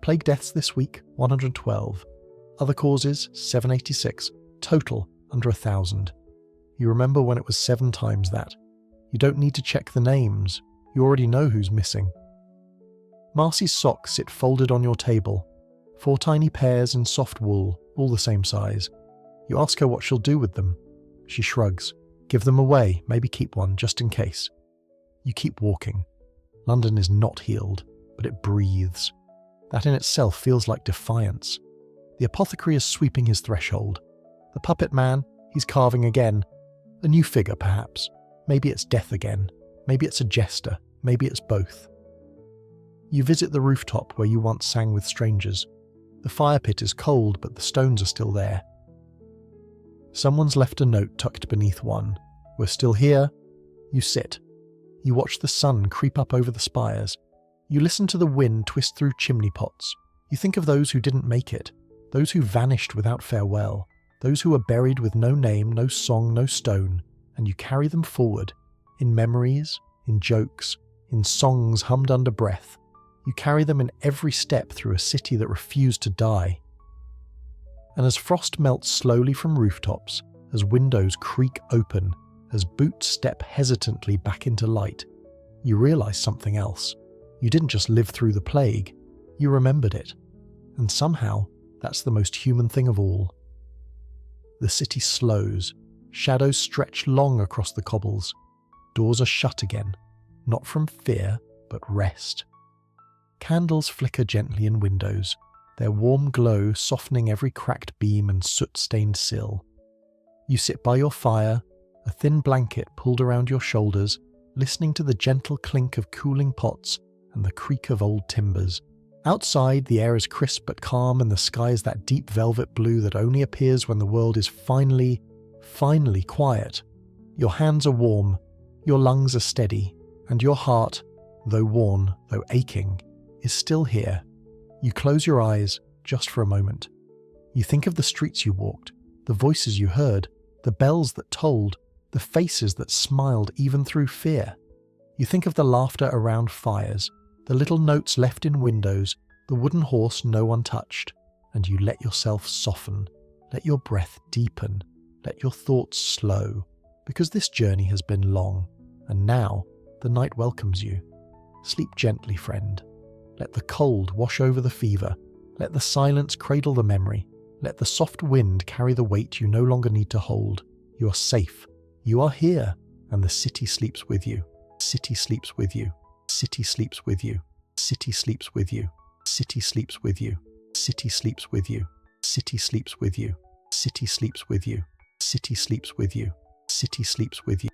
Plague deaths this week, 112. Other causes, 786. Total, under 1,000. You remember when it was 7 times that. You don't need to check the names. You already know who's missing. Marcy's socks sit folded on your table. 4 tiny pairs in soft wool, all the same size. You ask her what she'll do with them. She shrugs. Give them away, maybe keep one, just in case. You keep walking. London is not healed, but it breathes. That in itself feels like defiance. The apothecary is sweeping his threshold. The puppet man, he's carving again. A new figure, perhaps. Maybe it's death again. Maybe it's a jester. Maybe it's both. You visit the rooftop where you once sang with strangers. The fire pit is cold, but the stones are still there. Someone's left a note tucked beneath one. We're still here. You sit. You watch the sun creep up over the spires. You listen to the wind twist through chimney pots. You think of those who didn't make it, those who vanished without farewell, those who were buried with no name, no song, no stone, and you carry them forward, in memories, in jokes, in songs hummed under breath. You carry them in every step through a city that refused to die. And as frost melts slowly from rooftops, as windows creak open, as boots step hesitantly back into light, you realize something else. You didn't just live through the plague, you remembered it. And somehow, that's the most human thing of all. The city slows. Shadows stretch long across the cobbles. Doors are shut again, not from fear, but rest. Candles flicker gently in windows, their warm glow softening every cracked beam and soot-stained sill. You sit by your fire, a thin blanket pulled around your shoulders, listening to the gentle clink of cooling pots and the creak of old timbers. Outside, the air is crisp but calm, and the sky is that deep velvet blue that only appears when the world is finally quiet. Your hands are warm, your lungs are steady, and your heart, though worn, though aching, is still here. You close your eyes just for a moment. You think of the streets you walked, the voices you heard, the bells that tolled, the faces that smiled even through fear. You think of the laughter around fires, the little notes left in windows, the wooden horse no one touched, and you let yourself soften, let your breath deepen, let your thoughts slow, because this journey has been long, and now the night welcomes you. Sleep gently, friend. Let the cold wash over the fever, let the silence cradle the memory, let the soft wind carry the weight you no longer need to hold. You are safe, you are here, and the city sleeps with you. City sleeps with you. City sleeps with you. City sleeps with you. City sleeps with you. City sleeps with you. City sleeps with you. City sleeps with you. City sleeps with you. City sleeps with you.